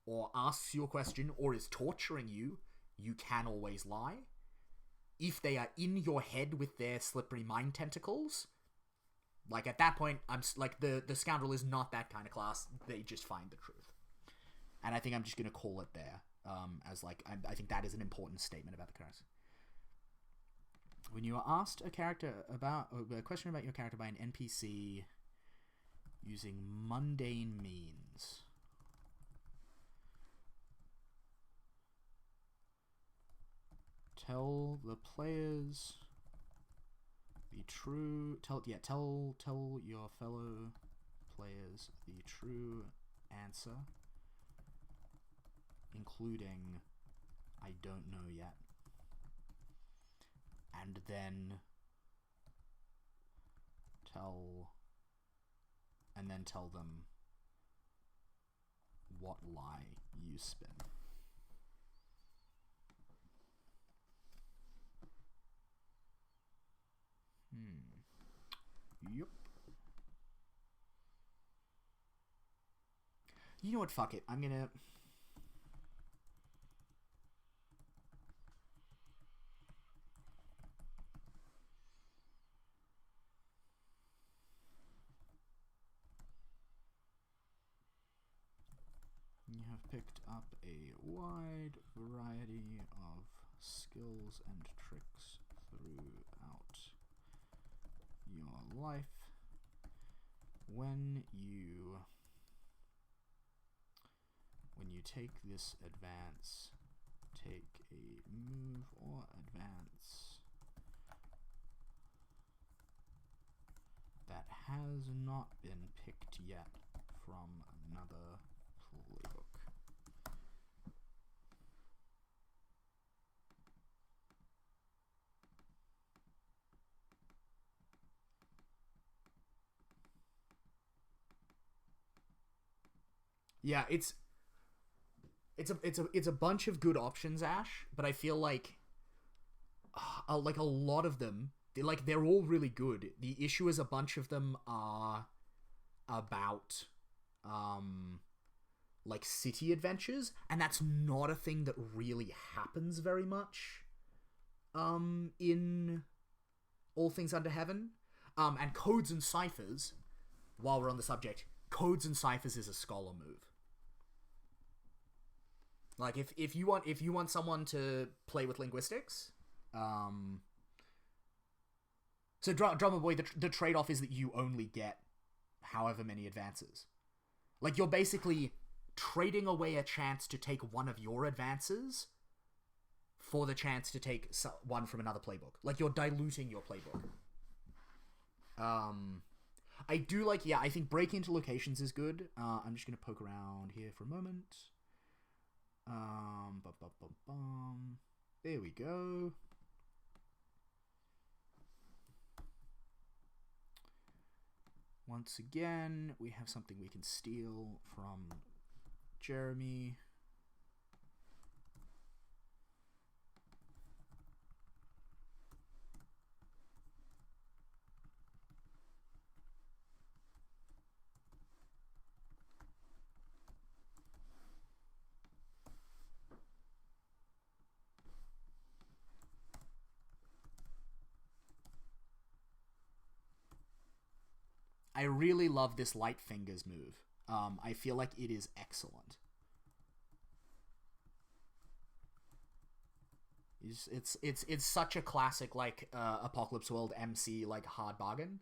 or asks you a question, or is torturing you, you can always lie. If they are in your head with their slippery mind tentacles, like at that point, I'm like the Scoundrel is not that kind of class. They just find the truth, and I think I'm just gonna call it there. As like I think that is an important statement about the character. When you are asked a question about your character by an NPC using mundane means, tell the players the true. Tell your fellow players the true answer, including I don't know yet. And then tell them what lie you spin. Yup. You know what? Fuck it. I'm gonna. You have picked up a wide variety of skills and tricks throughout your life. When you take this advance, take a move or advance that has not been picked yet from another playbook. Yeah, it's a bunch of good options, Ash, but I feel like a lot of them, they're all really good. The issue is a bunch of them are about like city adventures, and that's not a thing that really happens very much in All Things Under Heaven. And Codes and Ciphers, while we're on the subject, Codes and Ciphers is a scholar move. Like, if you want someone to play with linguistics, so Drummer Boy, the trade-off is that you only get however many advances. Like, you're basically trading away a chance to take one of your advances for the chance to take one from another playbook. Like, you're diluting your playbook. I do like, yeah, I think break into locations is good. I'm just gonna poke around here for a moment. There we go. Once again, we have something we can steal from Jeremy. I really love this Light Fingers move. I feel like it is excellent. It's such a classic, like, Apocalypse World MC, like, hard bargain.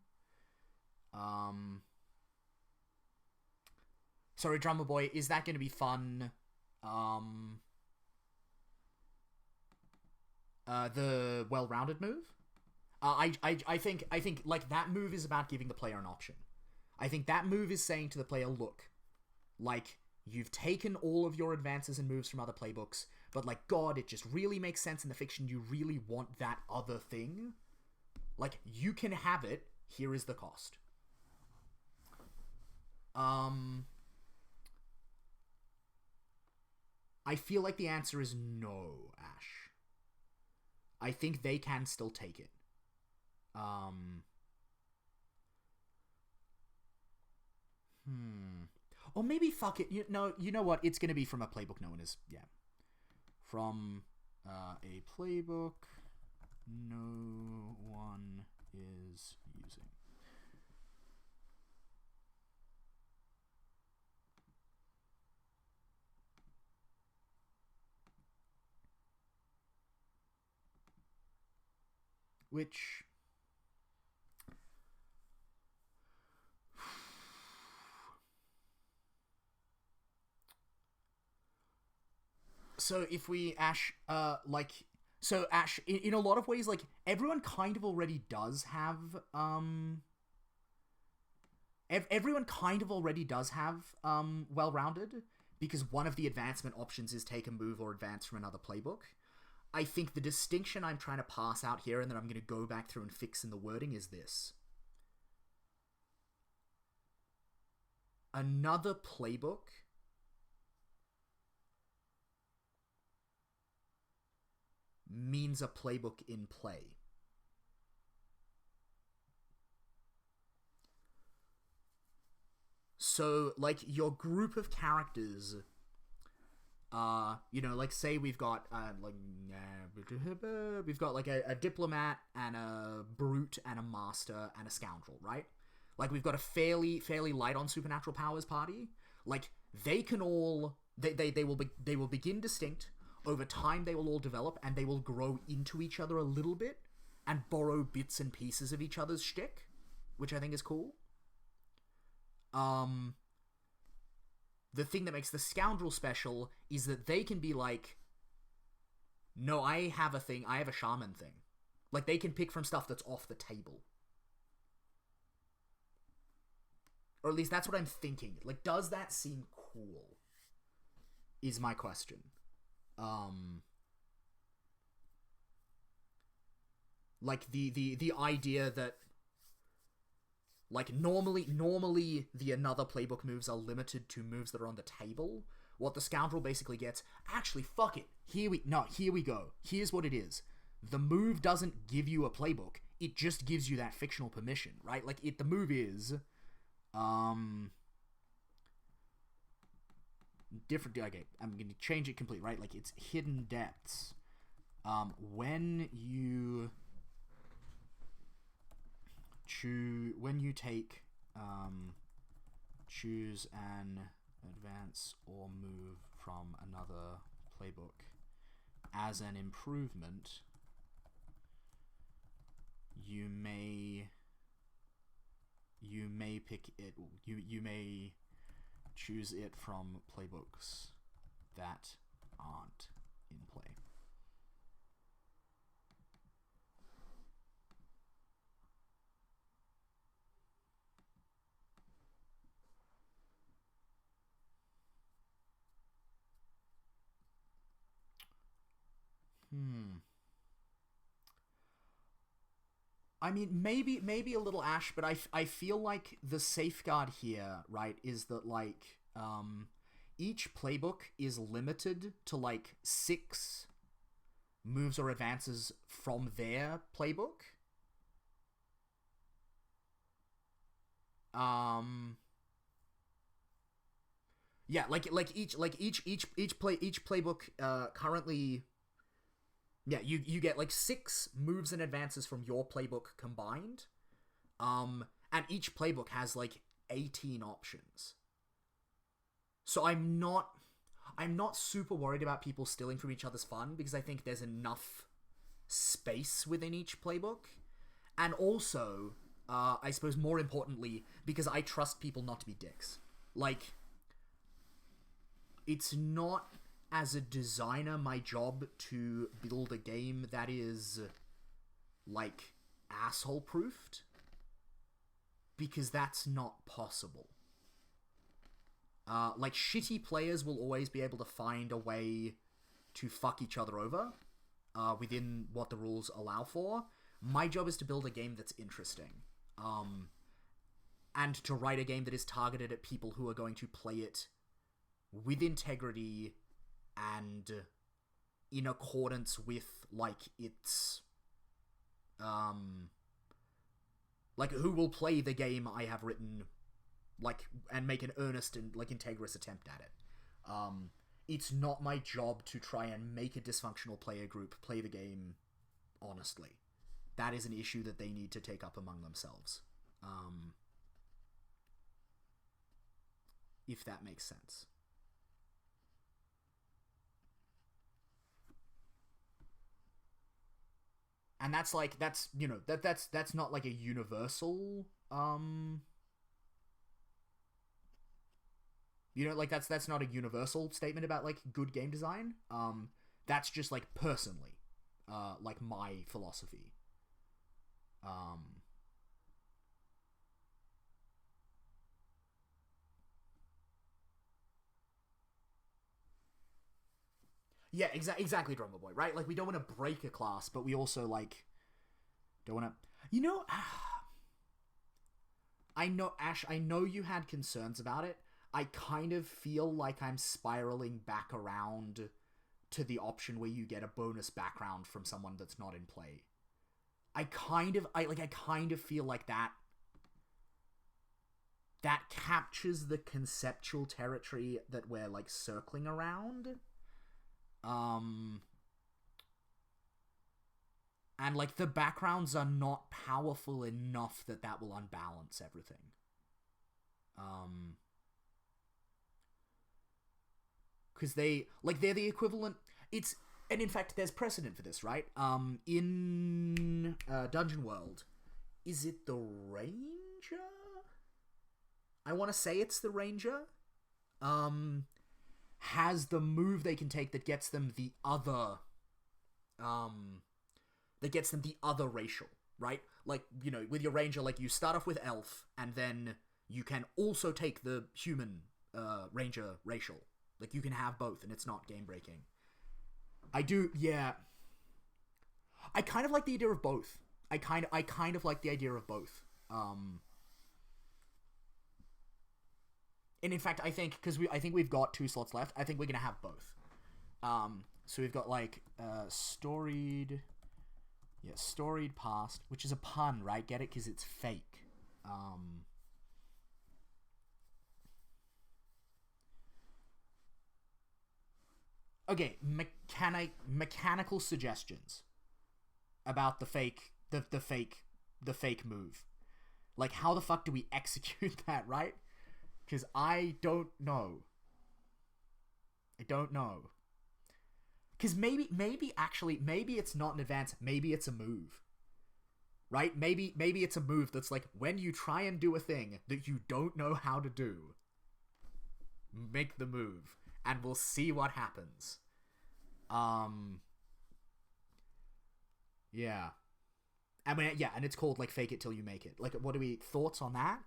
Sorry, Drummer Boy, is that going to be fun? The well-rounded move? I think, like, that move is about giving the player an option. I think that move is saying to the player, look, like, you've taken all of your advances and moves from other playbooks, but, like, God, it just really makes sense in the fiction. You really want that other thing. Like, you can have it. Here is the cost. I feel like the answer is no, Ash. I think they can still take it. Or maybe fuck it. You know what? It's gonna be from a playbook no one is. Yeah. From a playbook no one is using. Which... So if we, Ash, so Ash, in a lot of ways, like, everyone kind of already does have, well-rounded, because one of the advancement options is take a move or advance from another playbook. I think the distinction I'm trying to pass out here, and that I'm going to go back through and fix in the wording, is this. Another playbook means a playbook in play. So, like, your group of characters, you know, like, say we've got, we've got, like, a diplomat, and a brute, and a master, and a scoundrel, right? Like, we've got a fairly light on supernatural powers party. Like, they can all, they will begin distinct. Over time, they will all develop, and they will grow into each other a little bit, and borrow bits and pieces of each other's shtick, which I think is cool. The thing that makes the Scoundrel special is that they can be like, no, I have a shaman thing. Like, they can pick from stuff that's off the table. Or at least that's what I'm thinking. Like, does that seem cool? Is my question. Like, the idea that, like, normally the another playbook moves are limited to moves that are on the table. What the Scoundrel basically gets, actually, fuck it. Here we go. Here's what it is. The move doesn't give you a playbook. It just gives you that fictional permission, right? Like, the move is, different. Okay, I'm going to change it completely, right? Like, it's Hidden Depths. When you when you take choose an advance or move from another playbook as an improvement, you may pick it. You may choose it from playbooks that aren't in play. I mean, maybe a little Ash, but I feel like the safeguard here, right, is that, like, each playbook is limited to, like, 6 moves or advances from their playbook. Yeah, like each playbook currently. Yeah, you get like 6 moves and advances from your playbook combined. And each playbook has like 18 options. So I'm not super worried about people stealing from each other's fun, because I think there's enough space within each playbook. And also, I suppose more importantly, because I trust people not to be dicks. Like, it's not, as a designer, my job to build a game that is, like, asshole-proofed, because that's not possible. Like, shitty players will always be able to find a way to fuck each other over, within what the rules allow for. My job is to build a game that's interesting, and to write a game that is targeted at people who are going to play it with integrity and in accordance with, like, its, like, who will play the game I have written, like, and make an earnest and, like, integrous attempt at it. It's not my job to try and make a dysfunctional player group play the game honestly. That is an issue that they need to take up among themselves. If that makes sense. And that's not like a universal, like that's not a universal statement about, like, good game design. That's just, like, personally, like, my philosophy. Yeah, exactly, Drummer Boy, right? Like, we don't want to break a class, but we also, like, don't want to... I know, Ash, I know you had concerns about it. I kind of feel like I'm spiraling back around to the option where you get a bonus background from someone that's not in play. I kind of feel like that captures the conceptual territory that we're, like, circling around. And, like, the backgrounds are not powerful enough that will unbalance everything. Because they're the equivalent. And in fact, there's precedent for this, right? In Dungeon World, is it the Ranger? I want to say it's the Ranger. Has the move they can take that gets them the other, racial, right? Like, with your Ranger, like, you start off with Elf, and then you can also take the human, Ranger racial. Like, you can have both, and it's not game-breaking. I kind of like the idea of both. I kind of like the idea of both. And in fact, I think, because I think we've got 2 slots left, I think we're going to have both. So we've got, like, storied past, which is a pun, right? Get it? Because it's fake. Okay, mechanical suggestions about the fake move. Like, how the fuck do we execute that, right? Because I don't know. I don't know. Because maybe it's not an advance. Maybe it's a move. Right? Maybe it's a move that's like, when you try and do a thing that you don't know how to do, make the move. And we'll see what happens. Yeah. I mean, yeah, and it's called, like, fake it till you make it. Like, what are we... Thoughts on that?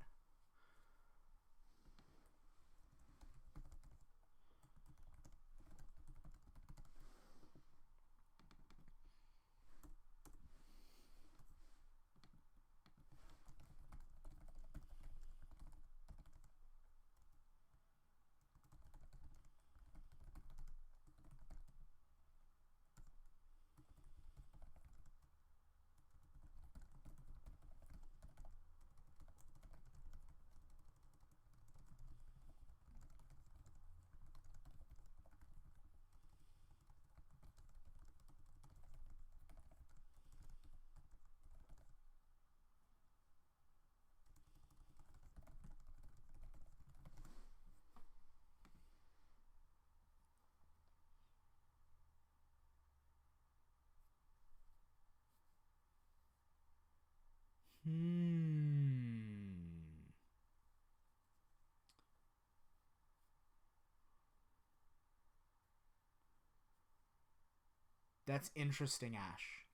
That's interesting, Ash.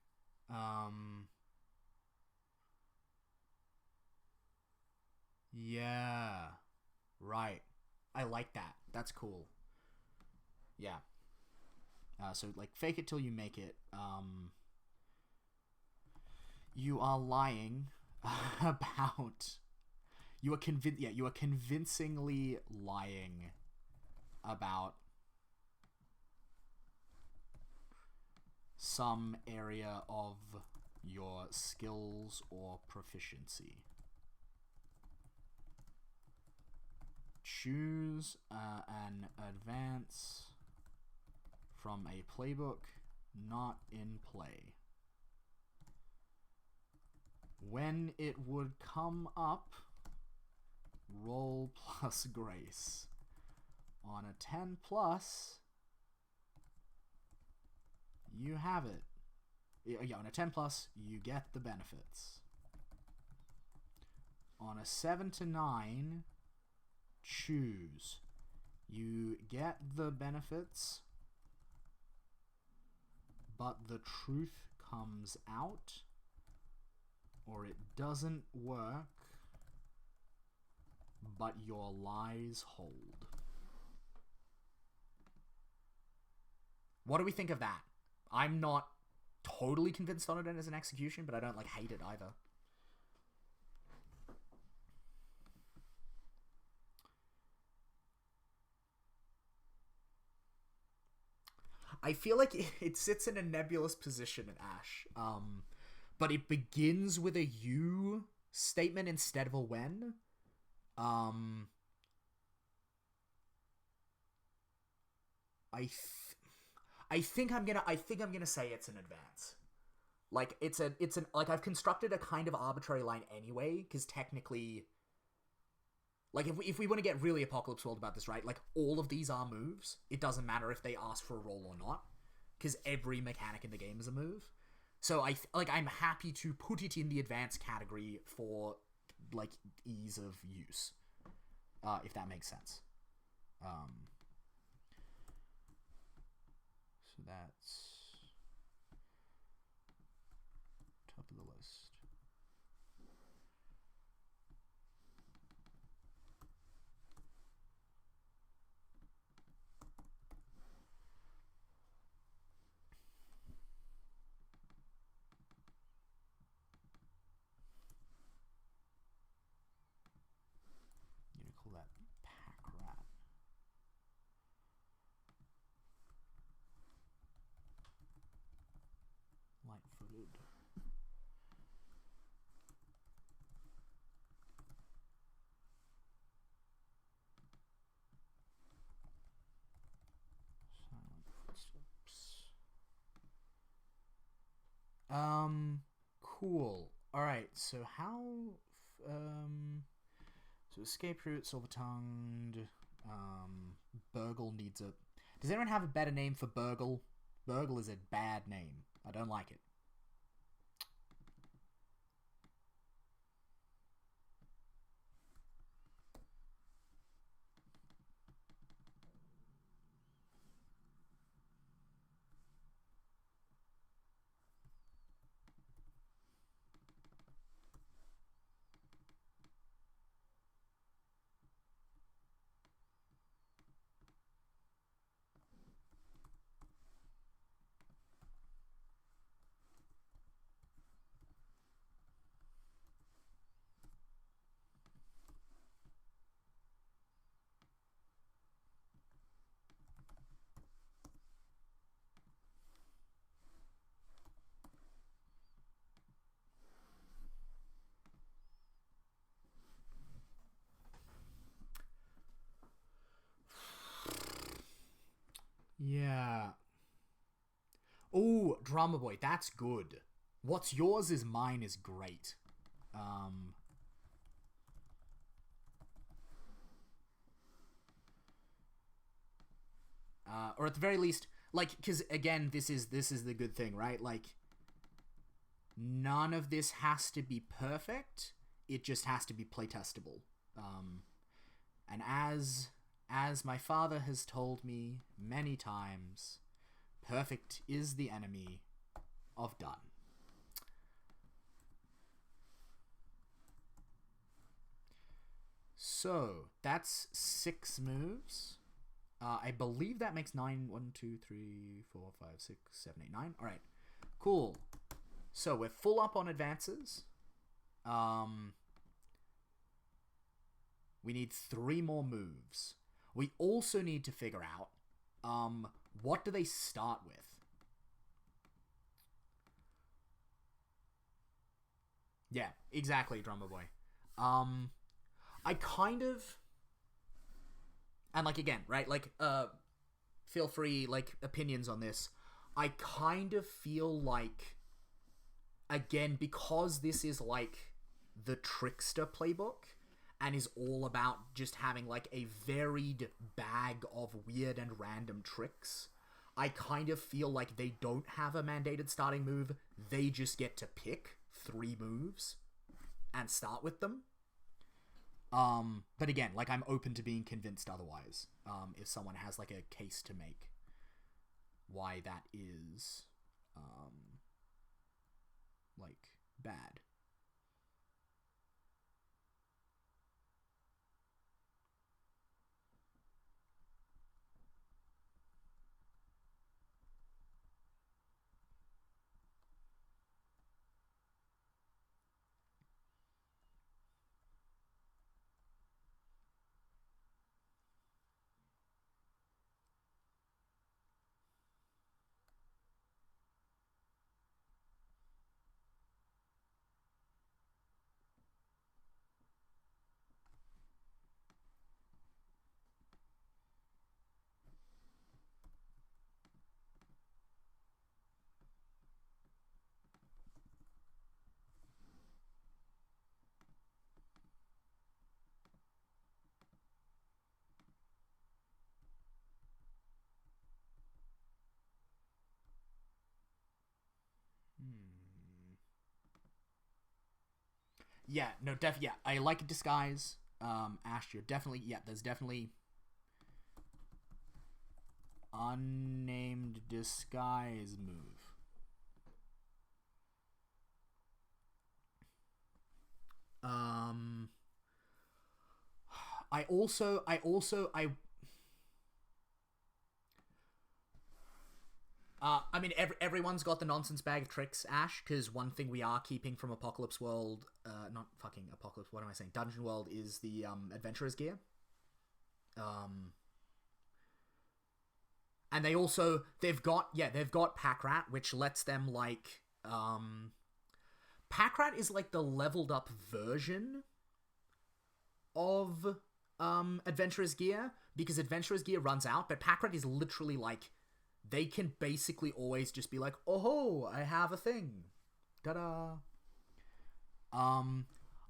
Yeah. Right. I like that. That's cool. Yeah. So, like, fake it till you make it. You are lying about... You are convincingly lying about some area of your skills or proficiency. Choose an advance from a playbook not in play. When it would come up, roll plus grace. On a 10 plus, you have it. Yeah, on a 10 plus, you get the benefits. On a 7 to 9, choose. You get the benefits, but the truth comes out, or it doesn't work, but your lies hold. What do we think of that? I'm not totally convinced on it as an execution, but I don't, like, hate it either. I feel like it sits in a nebulous position at Ash. But it begins with a you statement instead of a when. I think I'm gonna say it's an advance. Like, like, I've constructed a kind of arbitrary line anyway, because technically, like, if we want to get really Apocalypse World about this, right? Like, all of these are moves. It doesn't matter if they ask for a roll or not, because every mechanic in the game is a move. So I'm happy to put it in the advanced category for, like, ease of use, if that makes sense. So that's top of the list. You gonna call that pack rat? Light-footed. Silent footsteps. Cool. Alright, so how... So escape route, silver-tongued. Burgle needs a... Does anyone have a better name for Burgle? Burgle is a bad name. I don't like it. Yeah. Oh, Drummer Boy, that's good. What's yours is mine is great. Or at the very least, like, because again, this is the good thing, right? Like, none of this has to be perfect. It just has to be playtestable. And as my father has told me many times, perfect is the enemy of done. So, that's 6 moves. I believe that makes 9. 1, 2, 3, 4, 5, 6, 7, 8, 9. Alright. Cool. So, we're full up on advances. We need 3 more moves. We also need to figure out, what do they start with? Yeah, exactly, Drummer Boy. I kind of... And, like, again, right? Like, feel free, like, opinions on this. I kind of feel like, again, because this is, like, the Trickster playbook, and is all about just having, like, a varied bag of weird and random tricks, I kind of feel like they don't have a mandated starting move. They just get to pick 3 moves and start with them. But again, like, I'm open to being convinced otherwise, if someone has, like, a case to make why that is, like, bad. Yeah, no, yeah, I like a disguise. Ash, you're definitely, yeah, there's definitely unnamed disguise move. I mean, everyone's got the nonsense bag of tricks, Ash, because one thing we are keeping from Apocalypse World, not fucking Apocalypse, what am I saying? Dungeon World is the, Adventurer's Gear. And they also, they've got Packrat, which lets them, like, Packrat is, like, the leveled up version of, Adventurer's Gear, because Adventurer's Gear runs out, but Packrat is literally, like, they can basically always just be like, oh, I have a thing. Ta-da.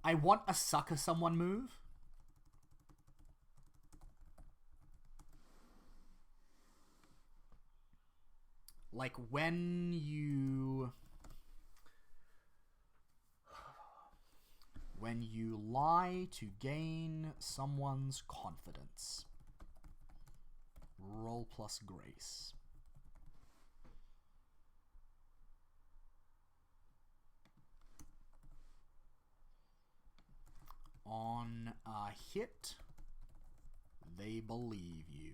I want a sucker someone move. Like when you lie to gain someone's confidence. Roll plus grace. On a hit, they believe you.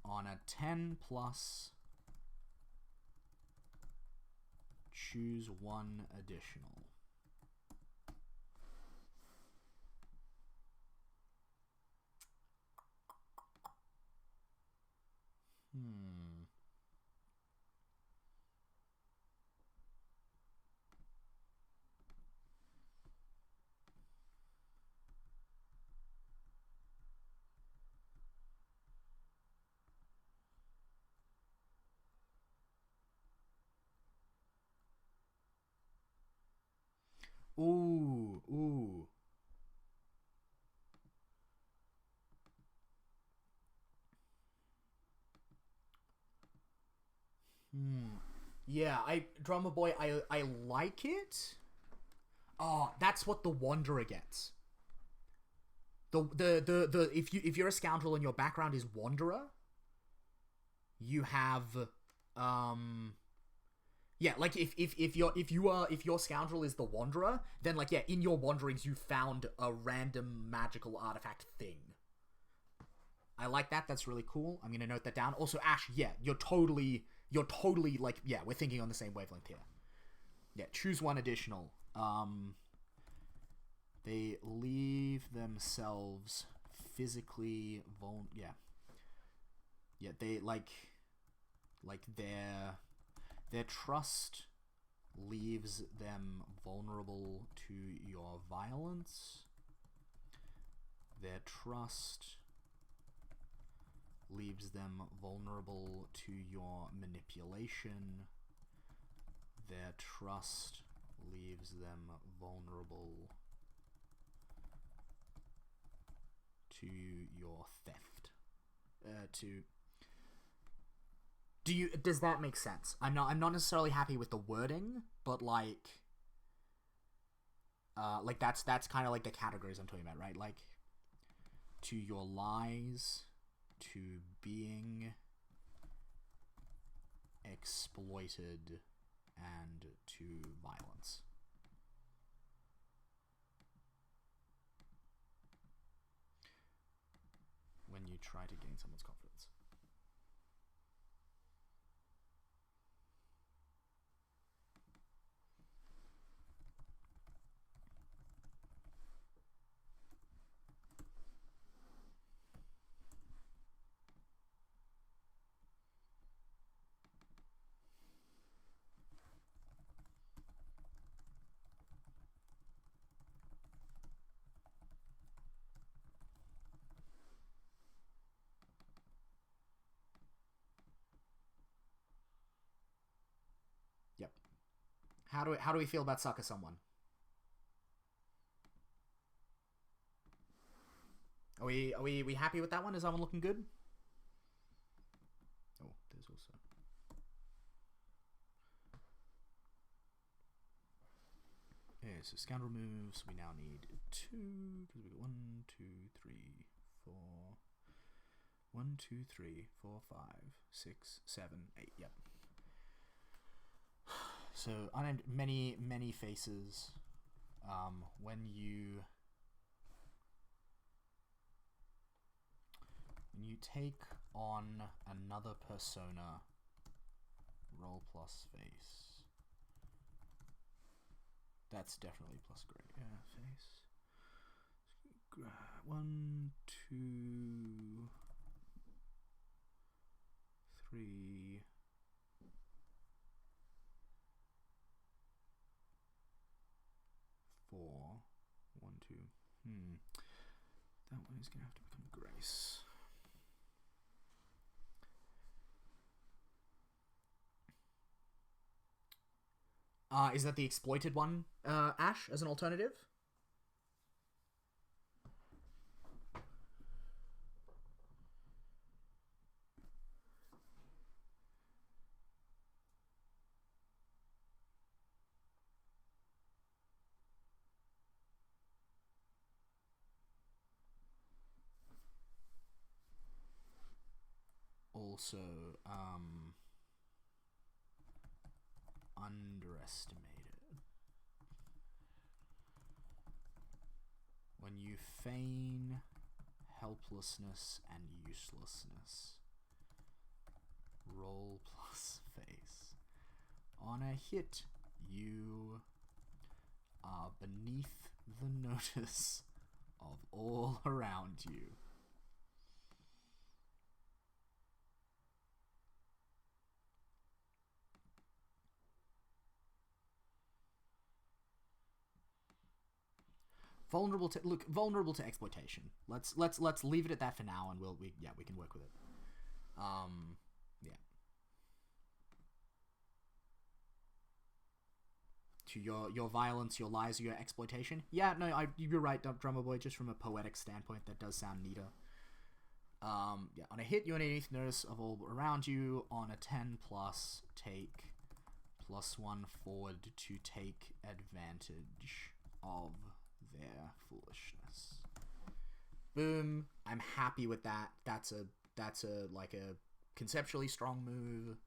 On a 10 plus, choose one additional. Ooh. Yeah, Drummer Boy, I like it. Oh, that's what the Wanderer gets. The if you're a scoundrel and your background is Wanderer, you have yeah, like if your scoundrel is the Wanderer, then like yeah, in your wanderings you found a random magical artifact thing. I like that. That's really cool. I'm gonna note that down. Also, Ash, yeah, you're totally like yeah, we're thinking on the same wavelength here. Yeah, choose one additional. They leave themselves physically yeah, they like their trust leaves them vulnerable to your violence. Their trust leaves them vulnerable to your manipulation. Their trust leaves them vulnerable to your theft. Does that make sense? I'm not necessarily happy with the wording, but like that's kind of like the categories I'm talking about, right? Like to your lies, to being exploited, and to violence. When you try to gain someone's confidence. Yep. How do we feel about sucker someone? Are we happy with that one? Is that one looking good? Oh, there's also yeah. So Scoundrel moves. We now need 2 because we got 1, 2, 3, 4. 1, 2, 3, 4, 5, 6, 7, 8. Yep. So unnamed many faces. When you take on another persona, roll plus face. That's definitely plus great. Yeah, face. 1, 2, 3. 4. 1, 2. That one is gonna have to become Grace. Is that the exploited one, Ash, as an alternative? Also, underestimated. When you feign helplessness and uselessness, roll plus face. On a hit, you are beneath the notice of all around you. Vulnerable to exploitation. Let's leave it at that for now, and we can work with it. Yeah. To your violence, your lies, your exploitation. Yeah, no, you're right, Drummer Boy. Just from a poetic standpoint, that does sound neater. Yeah. On a hit, you underneath notice of all around you. On a 10+, take +1 forward to take advantage of their foolishness. Boom. I'm happy with that. That's a like a conceptually strong move.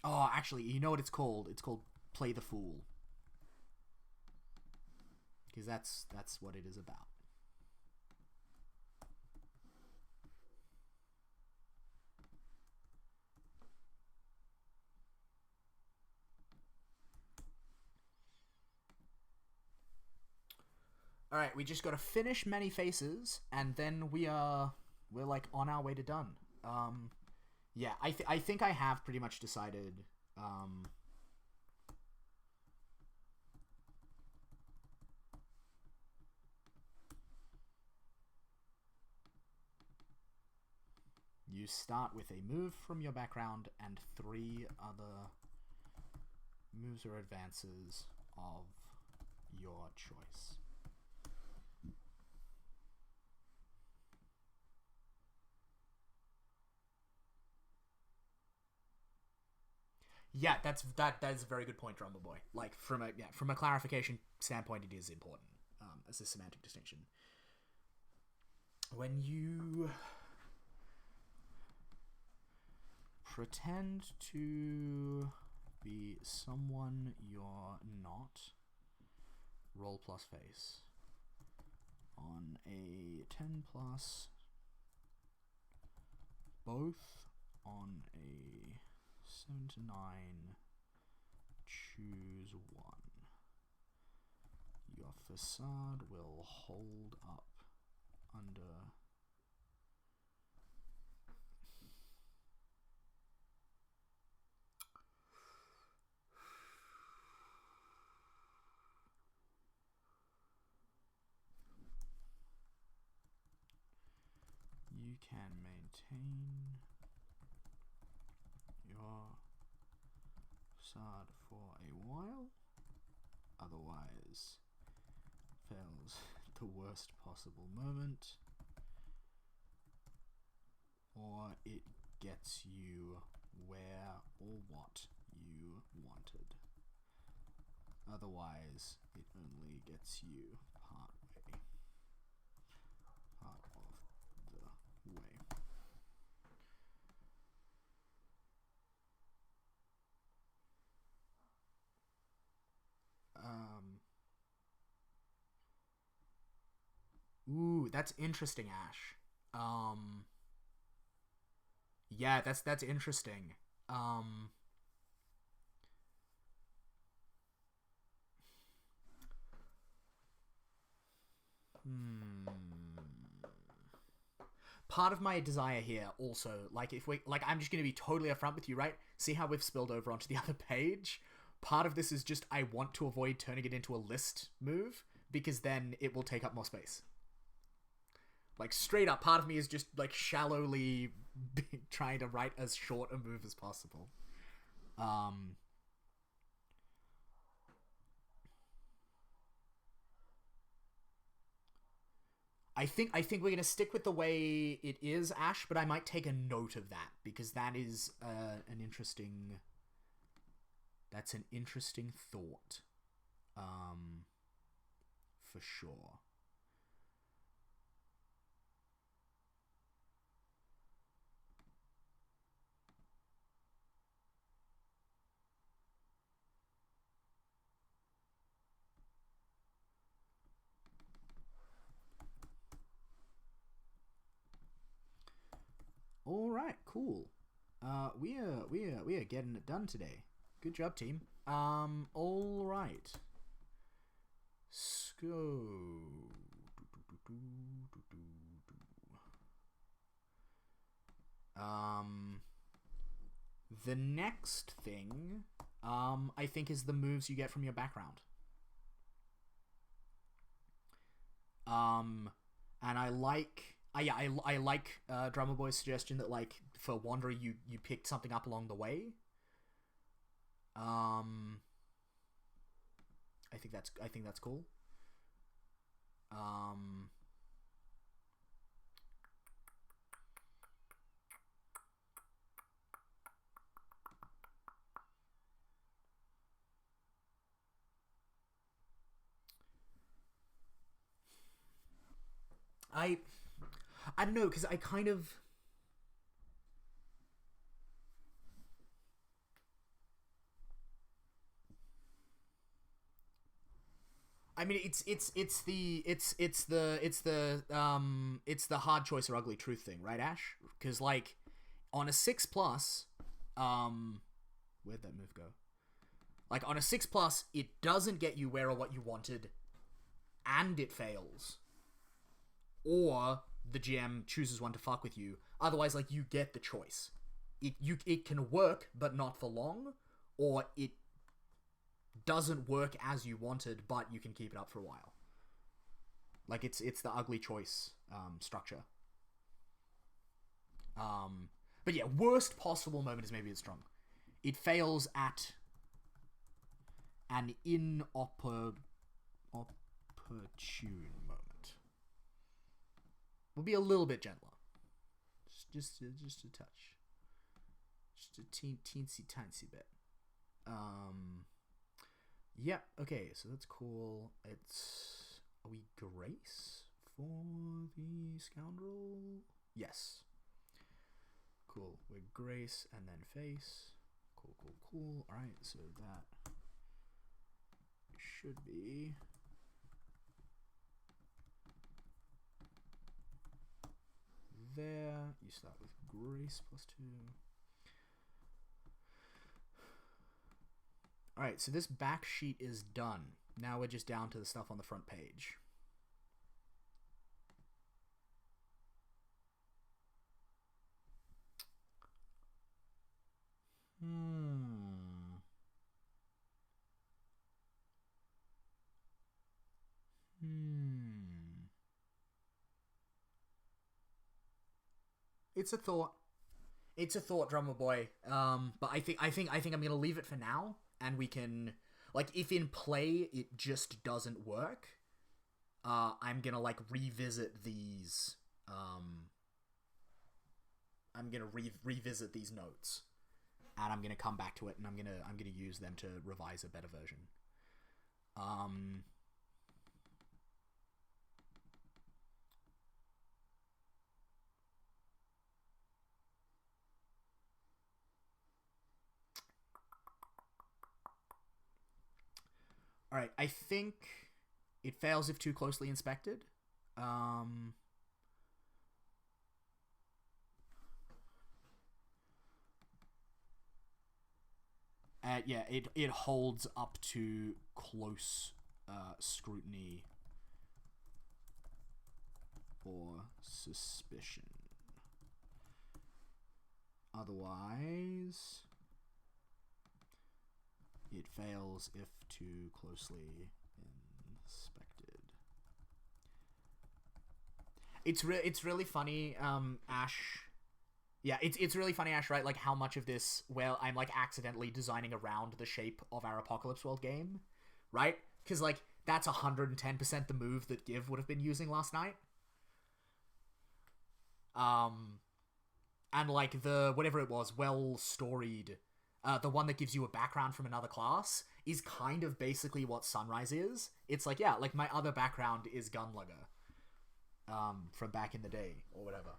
Oh, actually, you know what it's called? It's called Play the Fool. Because that's what it is about. All right, we just got to finish Many Faces, and then we're like on our way to done. Yeah, I think I have pretty much decided. You start with a move from your background and 3 other moves or advances of your choice. Yeah, that is a very good point, Drummer Boy. Like from a clarification standpoint, it is important as a semantic distinction. When you pretend to be someone you're not, roll plus face. On a 10+, both on a 7 to 9, choose one. Your facade will hold up under you can maintain your facade for a while, otherwise fails the worst possible moment, or it gets you where or what you wanted. Otherwise, it only gets you part of the way. Ooh, that's interesting, Ash. Yeah, that's interesting. Part of my desire here also, like if we I'm just going to be totally upfront with you, right? See how we've spilled over onto the other page? Part of this is just I want to avoid turning it into a list move, because then it will take up more space. Like, straight up, part of me is just, like, shallowly trying to write as short a move as possible. I think we're gonna stick with the way it is, Ash, but I might take a note of that, because that is an interesting... That's an interesting thought. For sure. All right, cool. We are getting it done today. Good job, team. All right. The next thing, I think, is the moves you get from your background. And I like... I like Drummer Boy's suggestion that, like, for Wanderer, you picked something up along the way. I think that's cool. I don't know, because I kind of... I mean, it's the hard choice or ugly truth thing, right, Ash? Because, like, on a 6+, where'd that move go? Like, on a 6+, it doesn't get you where or what you wanted, and it fails. Or the GM chooses one to fuck with you. Otherwise, like, you get the choice. It can work, but not for long, or it doesn't work as you wanted, but you can keep it up for a while. Like, it's the ugly choice structure. But yeah, worst possible moment is maybe it's strong. It fails at an inopportune moment. We'll be a little bit gentler. Just a touch. Just a teensy bit. Yep, okay, so that's cool. Are we Grace for the Scoundrel? Yes. Cool. We're Grace and then Face. Cool. Alright, so that should be... there. You start with Grace +2. Alright, so this back sheet is done. Now we're just down to the stuff on the front page. It's a thought. It's a thought, Drummer Boy. But I think I'm gonna leave it for now, and we can, like, if in play it just doesn't work, I'm gonna, like, revisit these. I'm gonna revisit these notes, and I'm gonna come back to it, and I'm gonna use them to revise a better version. Alright, I think it fails if too closely inspected. Yeah, it holds up to close scrutiny or suspicion. Otherwise, it fails if too closely inspected. It's really funny, Ash. Yeah, it's really funny, Ash, right? Like, how much of this, well, I'm, like, accidentally designing around the shape of our Apocalypse World game, right? Because, like, that's 110% the move that Give would have been using last night. And, like, the, whatever it was, well-storied, the one that gives you a background from another class, is kind of basically what Sunrise is. It's like, yeah, like, my other background is Gunlugger, from back in the day, or whatever.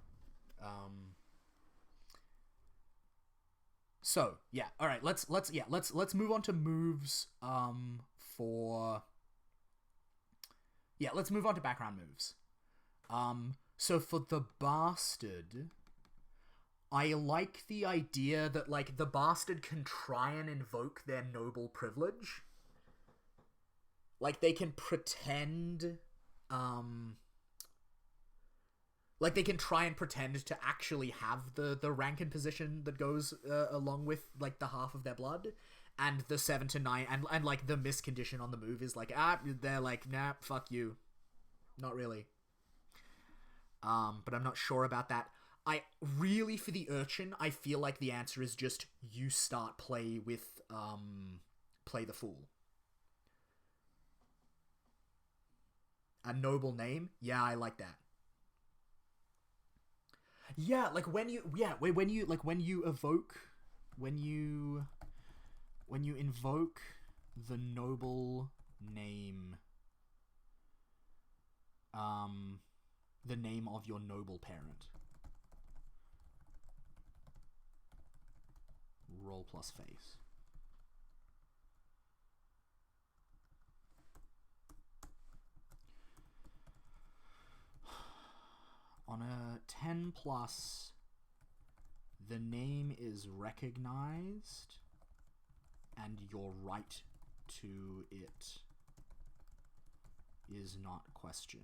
So yeah, all right. Let's move on to moves. Let's move on to background moves. So for the bastard, I like the idea that like the bastard can try and invoke their noble privilege. Like they can pretend, like, they can try and pretend to actually have the rank and position that goes along with, like, the half of their blood. And the 7 to 9, and like, the miss condition on the move is like, they're like, nah, fuck you. Not really. But I'm not sure about that. I really, for the urchin, I feel like the answer is just, you start play with, play the fool. A noble name? Yeah, I like that. Yeah, like when you invoke the noble name, the name of your noble parent. Roll plus face. On a 10 plus, the name is recognized and your right to it is not questioned.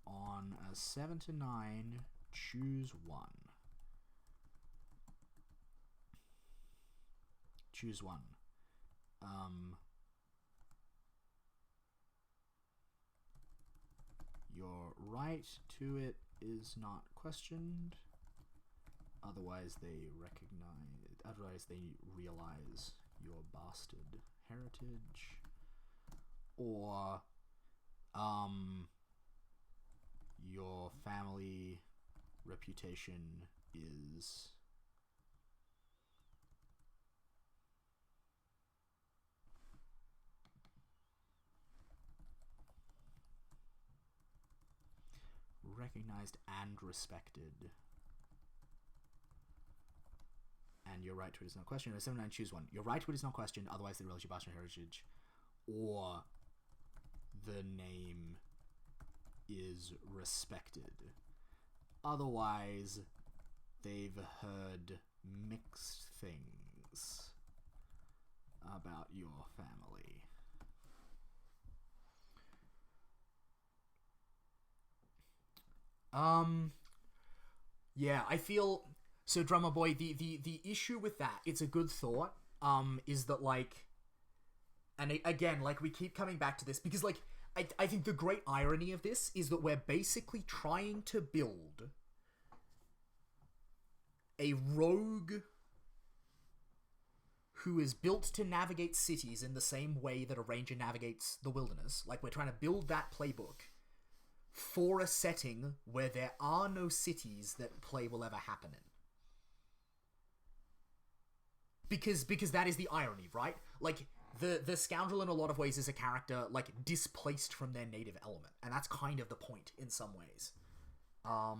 On a 7 to 9, choose one. Choose one. Your right to it is not questioned. Otherwise they realize your bastard heritage. Or your family reputation is recognized and respected. And your right to it is not questioned. 7-9, choose one. Your right to it is not questioned, otherwise they realize your bastard heritage. Or the name is respected. Otherwise, they've heard mixed things about your family. Yeah, I feel so, Drummer Boy, the issue with that, it's a good thought, is that, like, and again, like, we keep coming back to this, because, like, I think the great irony of this is that we're basically trying to build a rogue who is built to navigate cities in the same way that a ranger navigates the wilderness. Like, we're trying to build that playbook for a setting where there are no cities that play will ever happen in. Because that is the irony, right? Like, the Scoundrel in a lot of ways is a character, like, displaced from their native element. And that's kind of the point, in some ways. I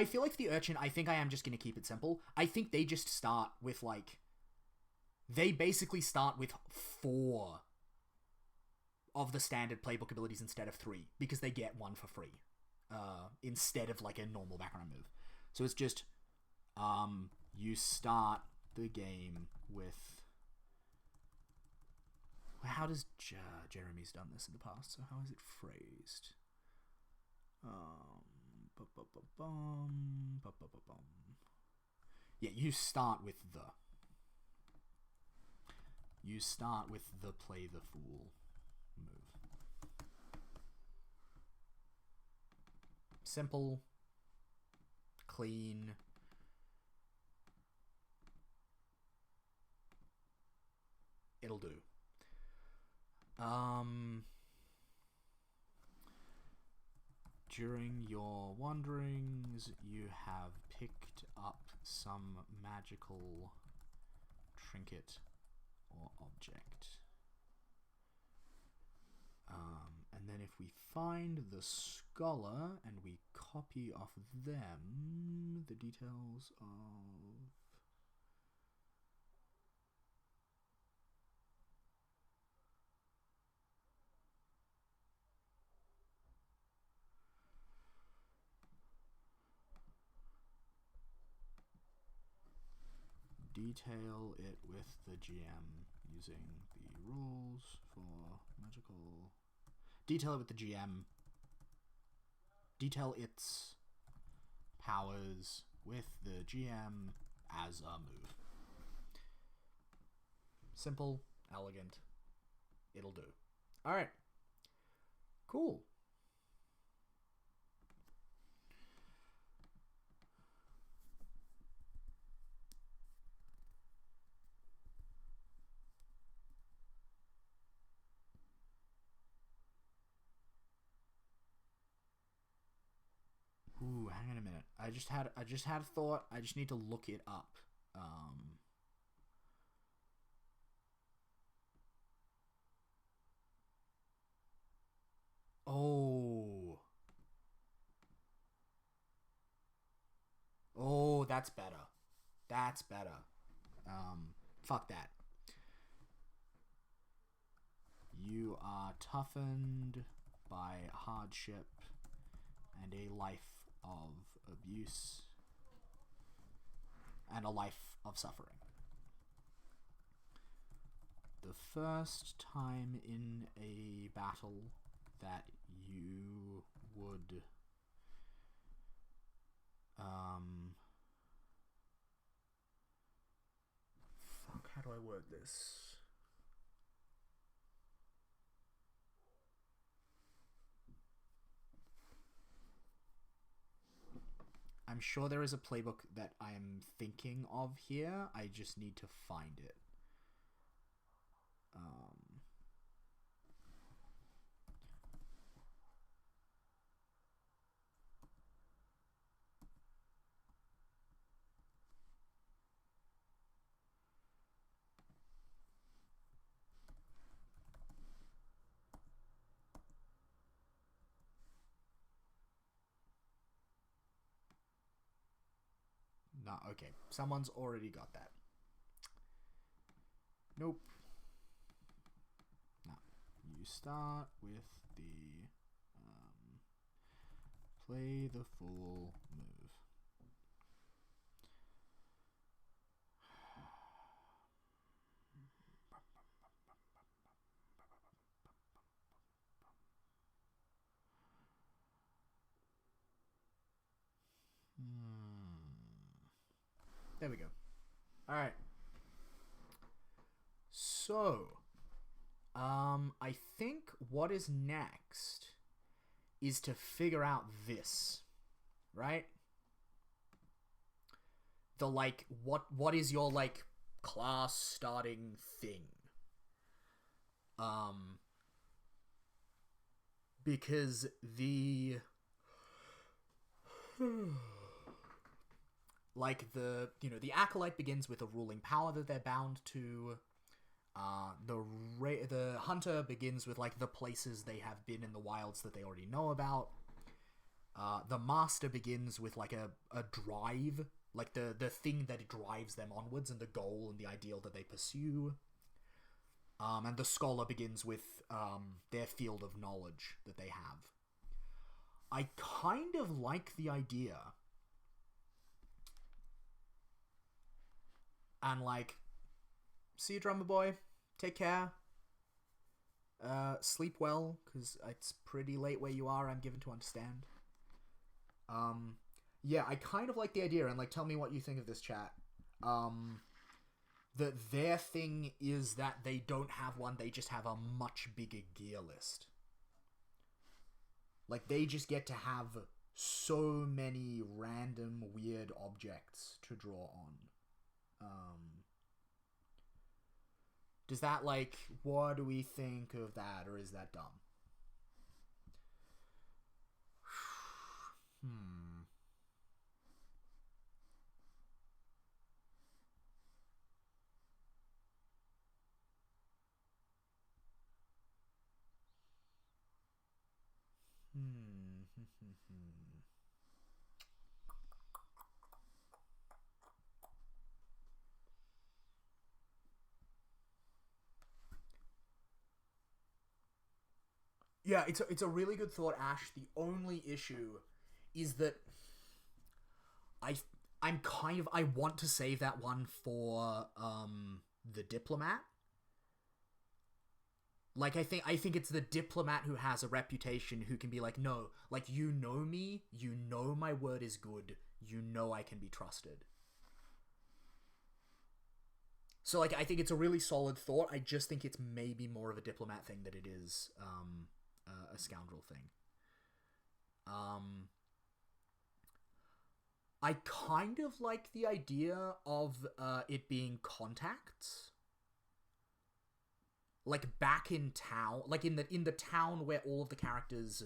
feel like the urchin, I think I am just gonna keep it simple. I think they just start with, like, they basically start with 4 of the standard playbook abilities instead of 3, because they get 1 for free, instead of, like, a normal background move. So it's just, you start the game with... How does Jeremy's done this in the past? So how is it phrased? Yeah, you start with the... You start with the Play the Fool move. Simple, clean. It'll do. During your wanderings, you have picked up some magical trinket or object. And then if we find the scholar and we copy off them the details of... Detail it with the GM using the rules for magical... Detail it with the GM. Detail its powers with the GM as a move. Simple, elegant. It'll do. Alright. Cool. Ooh, hang on a minute. I just had a thought. I just need to look it up. Oh. Oh, that's better. That's better. Fuck that. You are toughened by hardship and a life of abuse and a life of suffering. The first time in a battle that you would fuck, how do I word this? I'm sure there is a playbook that I'm thinking of here. I just need to find it. No, okay. Someone's already got that. Nope. No. You start with the Play the Fool move. There we go. Alright. So, I think what is next is to figure out this, right? The, like, what is your, like, class starting thing? Because the... like, the Acolyte begins with a ruling power that they're bound to. The Hunter begins with, like, the places they have been in the wilds that they already know about. The Master begins with, like, a drive, like, the thing that drives them onwards and the goal and the ideal that they pursue. And the Scholar begins with their field of knowledge that they have. I kind of like the idea. And, like, see you, drummer boy. Take care. Sleep well, because it's pretty late where you are, I'm given to understand. Yeah, I kind of like the idea, and, like, tell me what you think of this, chat. that their thing is that they don't have one, they just have a much bigger gear list. Like, they just get to have so many random weird objects to draw on. Does that, like, what do we think of that, or is that dumb? Yeah, it's a really good thought, Ash. The only issue is that I I'm kind of I want to save that one for the diplomat. Like, I think it's the diplomat who has a reputation, who can be like, no, like, you know me, you know my word is good, you know I can be trusted. So, like, I think it's a really solid thought. I just think it's maybe more of a diplomat thing than it is a scoundrel thing. I kind of like the idea of it being contacts. Like, back in town, like in the town where all of the characters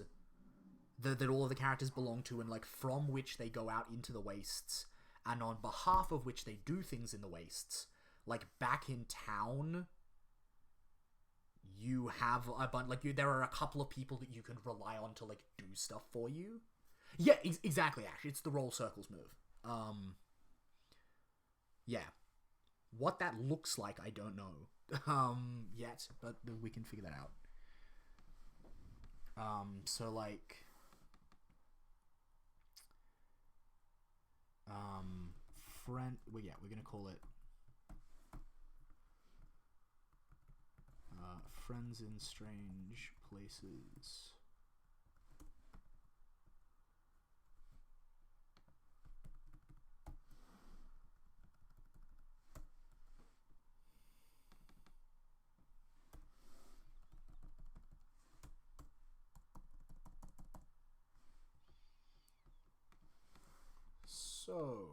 that all of the characters belong to, and like from which they go out into the wastes, and on behalf of which they do things in the wastes. Like, back in town, you have a bunch, like, there are a couple of people that you can rely on to, like, do stuff for you. Yeah, exactly, Ash. It's the roll circles move. Yeah. What that looks like, I don't know. Yet, but we can figure that out. So, like, well, yeah, we're gonna call it, friends in strange places. So,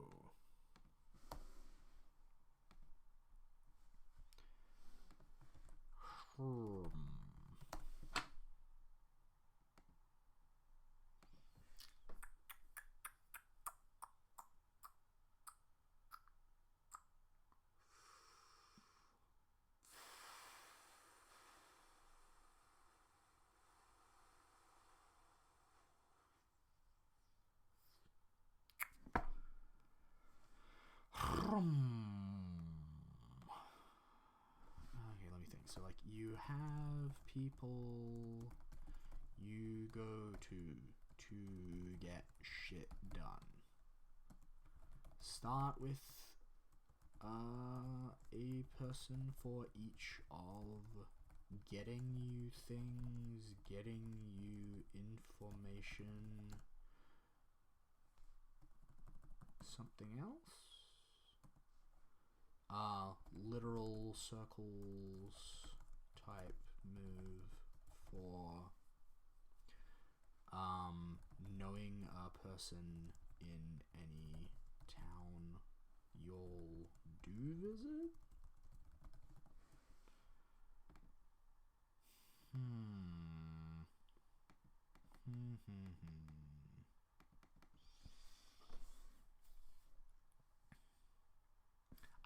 okay, let me think. So, like, you have people you go to get shit done. Start with a person for each of getting you things, getting you information, something else. Literal circles type move for knowing a person in any town you'll do visit.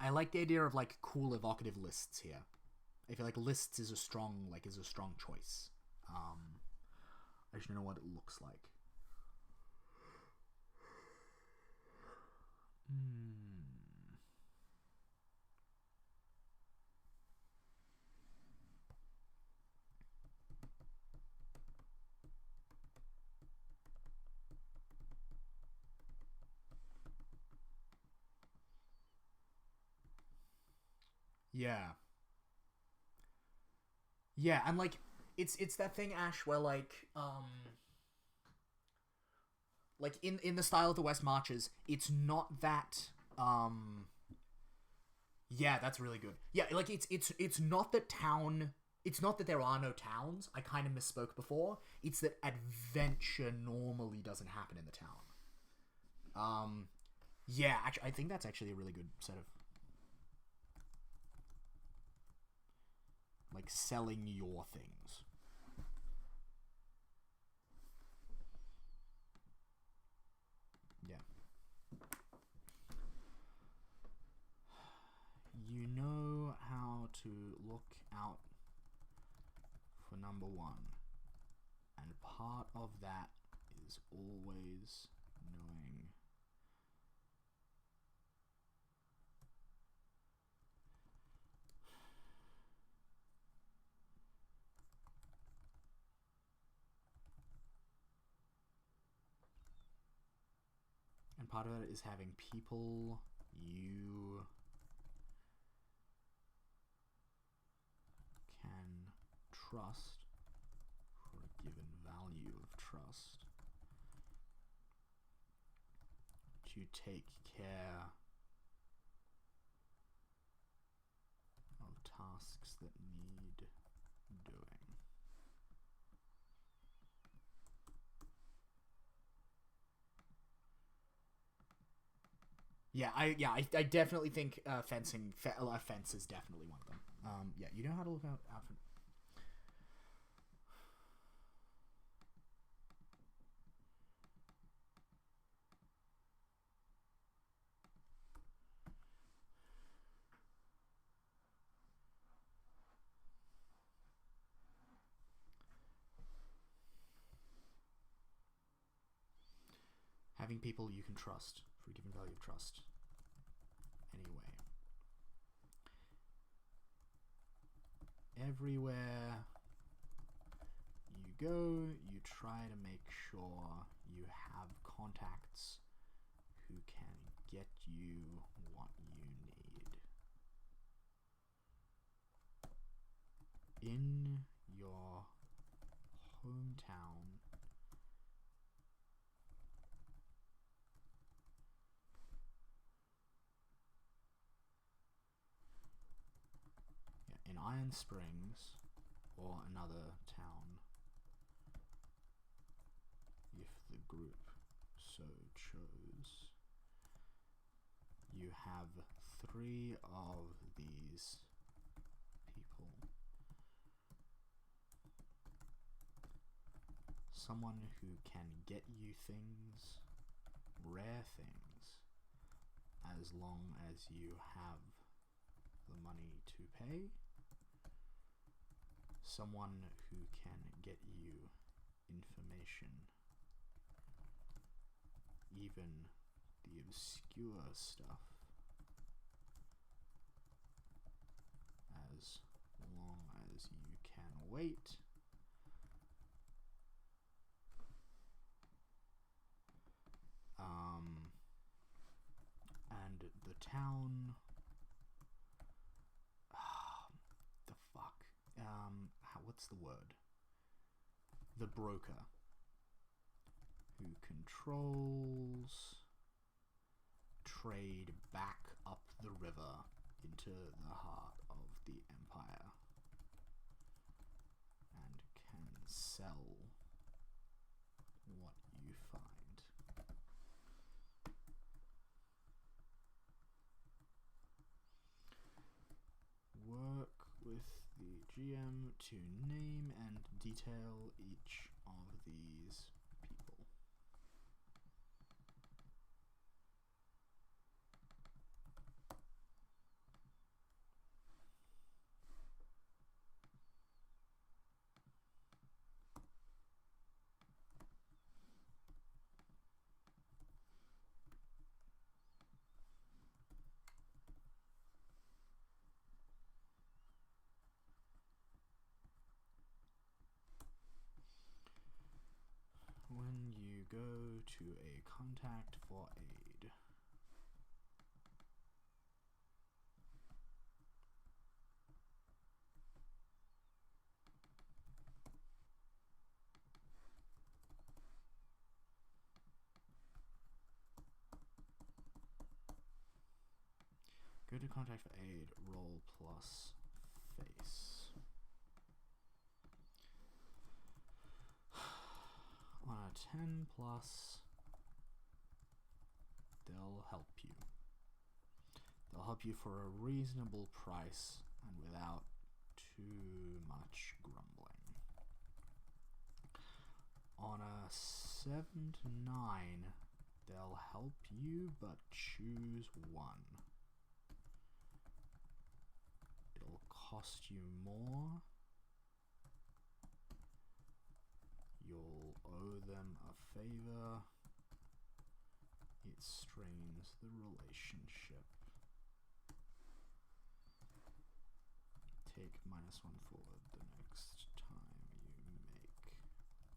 I like the idea of, like, cool evocative lists here. I feel like lists is a strong choice. I just don't know what it looks like. Yeah. Yeah, and, like, it's that thing, Ash, where, like in the style of the West Marches, it's not that Yeah, that's really good. Yeah, like it's not that town. It's not that there are no towns. I kind of misspoke before. It's that adventure normally doesn't happen in the town. Yeah, actually, I think that's actually a really good set of like selling your things. Yeah. You know how to look out for number one. And part of that is always knowing and part of it is having people you can trust for a given value of trust to take care of tasks that need doing. I definitely think fencing fence is definitely one of them. Yeah, you know how to look out for. Having people you can trust for a given value of trust. Anyway. Everywhere you go, you try to make sure you have contacts who can get you what you need. In your hometown, in Iron Springs or another town, if the group so chose, you have 3 of these people. Someone who can get you things, rare things, as long as you have the money to pay. Someone who can get you information, even the obscure stuff, as long as you can wait. And the town. The fuck. What's the word? The broker, who controls trade back up the river into the heart of the empire and can sell what you find. Work with the GM to name and detail each of these people. When you go to a contact for aid, Go to contact for aid. Roll plus face. On a 10 plus, they'll help you. They'll help you for a reasonable price and without too much grumbling. On a 7 to 9, they'll help you, but choose one. It'll cost you more. You'll owe them a favor. It strains the relationship. Take -1 forward the next time you make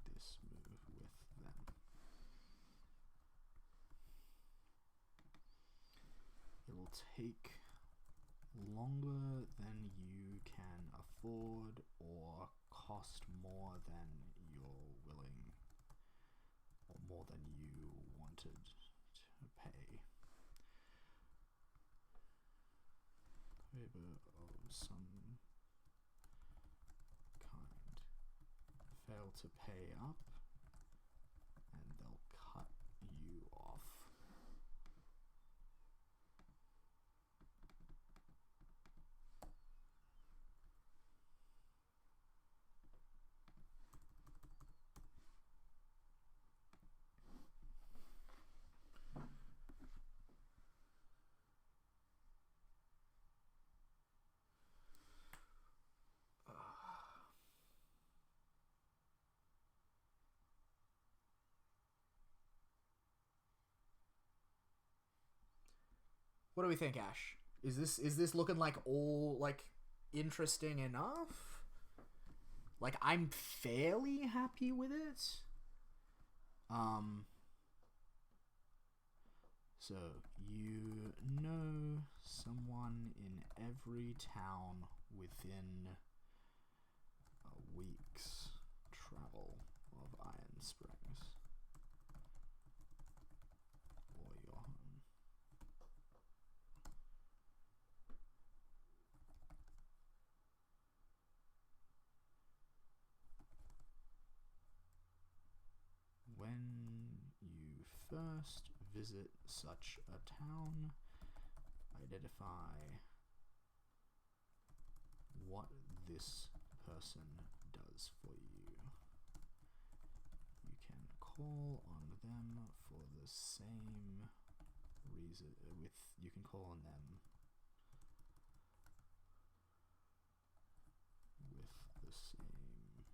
this move with them. It'll take longer than you can afford or cost more than you're willing, or more than you wanted to pay. Favor of some kind. Fail to pay up, and they'll cut you off. What do we think, Ash? Is this looking like all like interesting enough? Like, I'm fairly happy with it. So you know someone in every town within a week's travel of Iron Springs. Or your home. When you first visit such a town, identify what this person does for you. You can call on them for the same reason. You can call on them with the same move.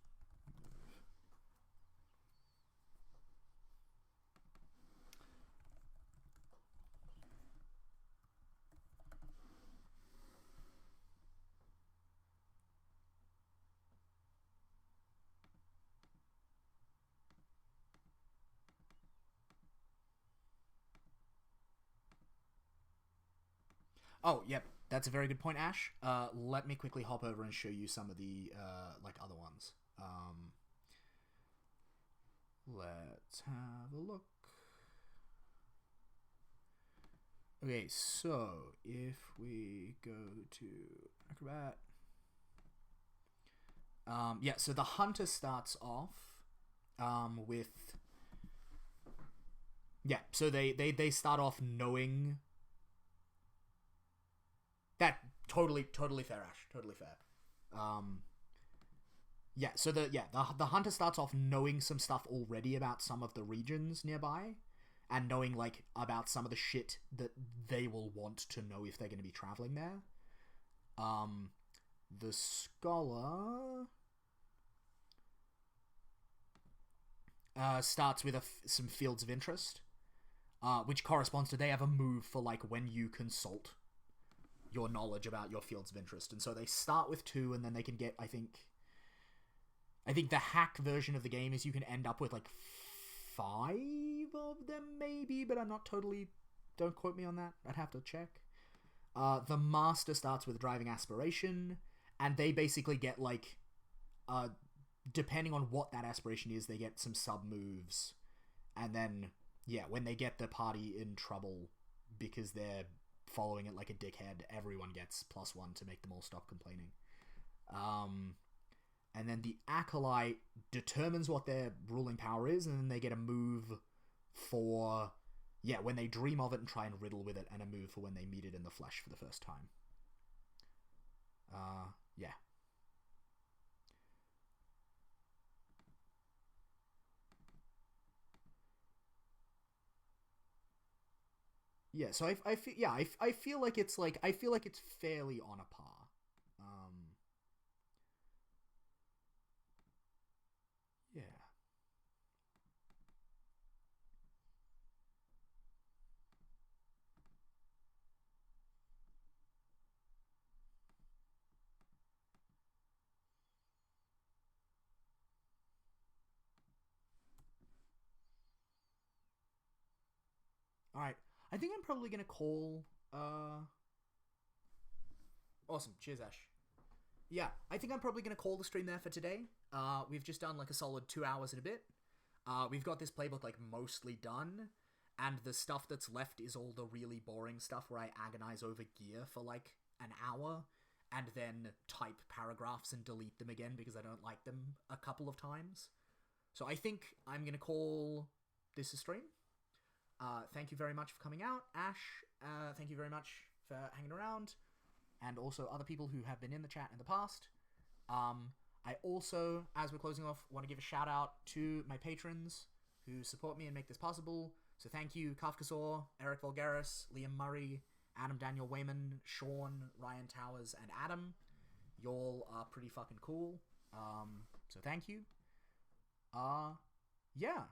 Oh, yep. That's a very good point, Ash. Let me quickly hop over and show you some of the, like, other ones. Let's have a look. Okay, so if we go to Acrobat. Yeah, so the hunter starts off with... Yeah, so they start off knowing... That totally fair, Ash. Totally fair. Yeah. So the hunter starts off knowing some stuff already about some of the regions nearby, and knowing like about some of the shit that they will want to know if they're going to be traveling there. The scholar starts with some fields of interest, which corresponds to they have a move for like when you consult your knowledge about your fields of interest. And so they start with 2, and then they can get, I think the hack version of the game is you can end up with like 5 of them maybe, but I'm not totally, don't quote me on that. I'd have to check. The master starts with driving aspiration, and they basically get like, depending on what that aspiration is, they get some sub moves. And then, yeah, when they get the party in trouble because they're following it like a dickhead, everyone gets +1 to make them all stop complaining. And then the Acolyte determines what their ruling power is, and then they get a move for, when they dream of it and try and riddle with it, and a move for when they meet it in the flesh for the first time. Yeah. Yeah, so I feel like it's fairly on a par. Yeah. All right. I think I'm probably gonna call. Awesome. Cheers, Ash. Yeah, I think I'm probably gonna call the stream there for today. We've just done like a solid 2 hours and a bit. We've got this playbook like mostly done, and the stuff that's left is all the really boring stuff where I agonize over gear for like an hour, and then type paragraphs and delete them again because I don't like them a couple of times. So I think I'm gonna call this a stream. Thank you very much for coming out, Ash. Thank you very much for hanging around, and also other people who have been in the chat in the past. I also, as we're closing off, want to give a shout out to my patrons who support me and make this possible. So thank you, Kafkasaur, Eric Vulgaris, Liam Murray, Adam Daniel Wayman, Sean, Ryan Towers, and Adam. Y'all are pretty fucking cool. So thank you. Yeah.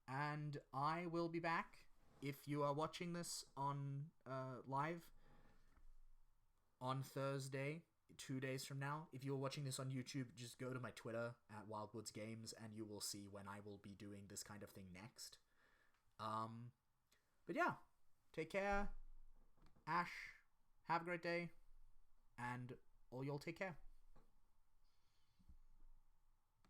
And I will be back if you are watching this on live on Thursday, 2 days from now. If you're watching this on YouTube, just go to my Twitter at Wildwoods Games and you will see when I will be doing this kind of thing next. But yeah, take care. Ash, have a great day, and all y'all take care.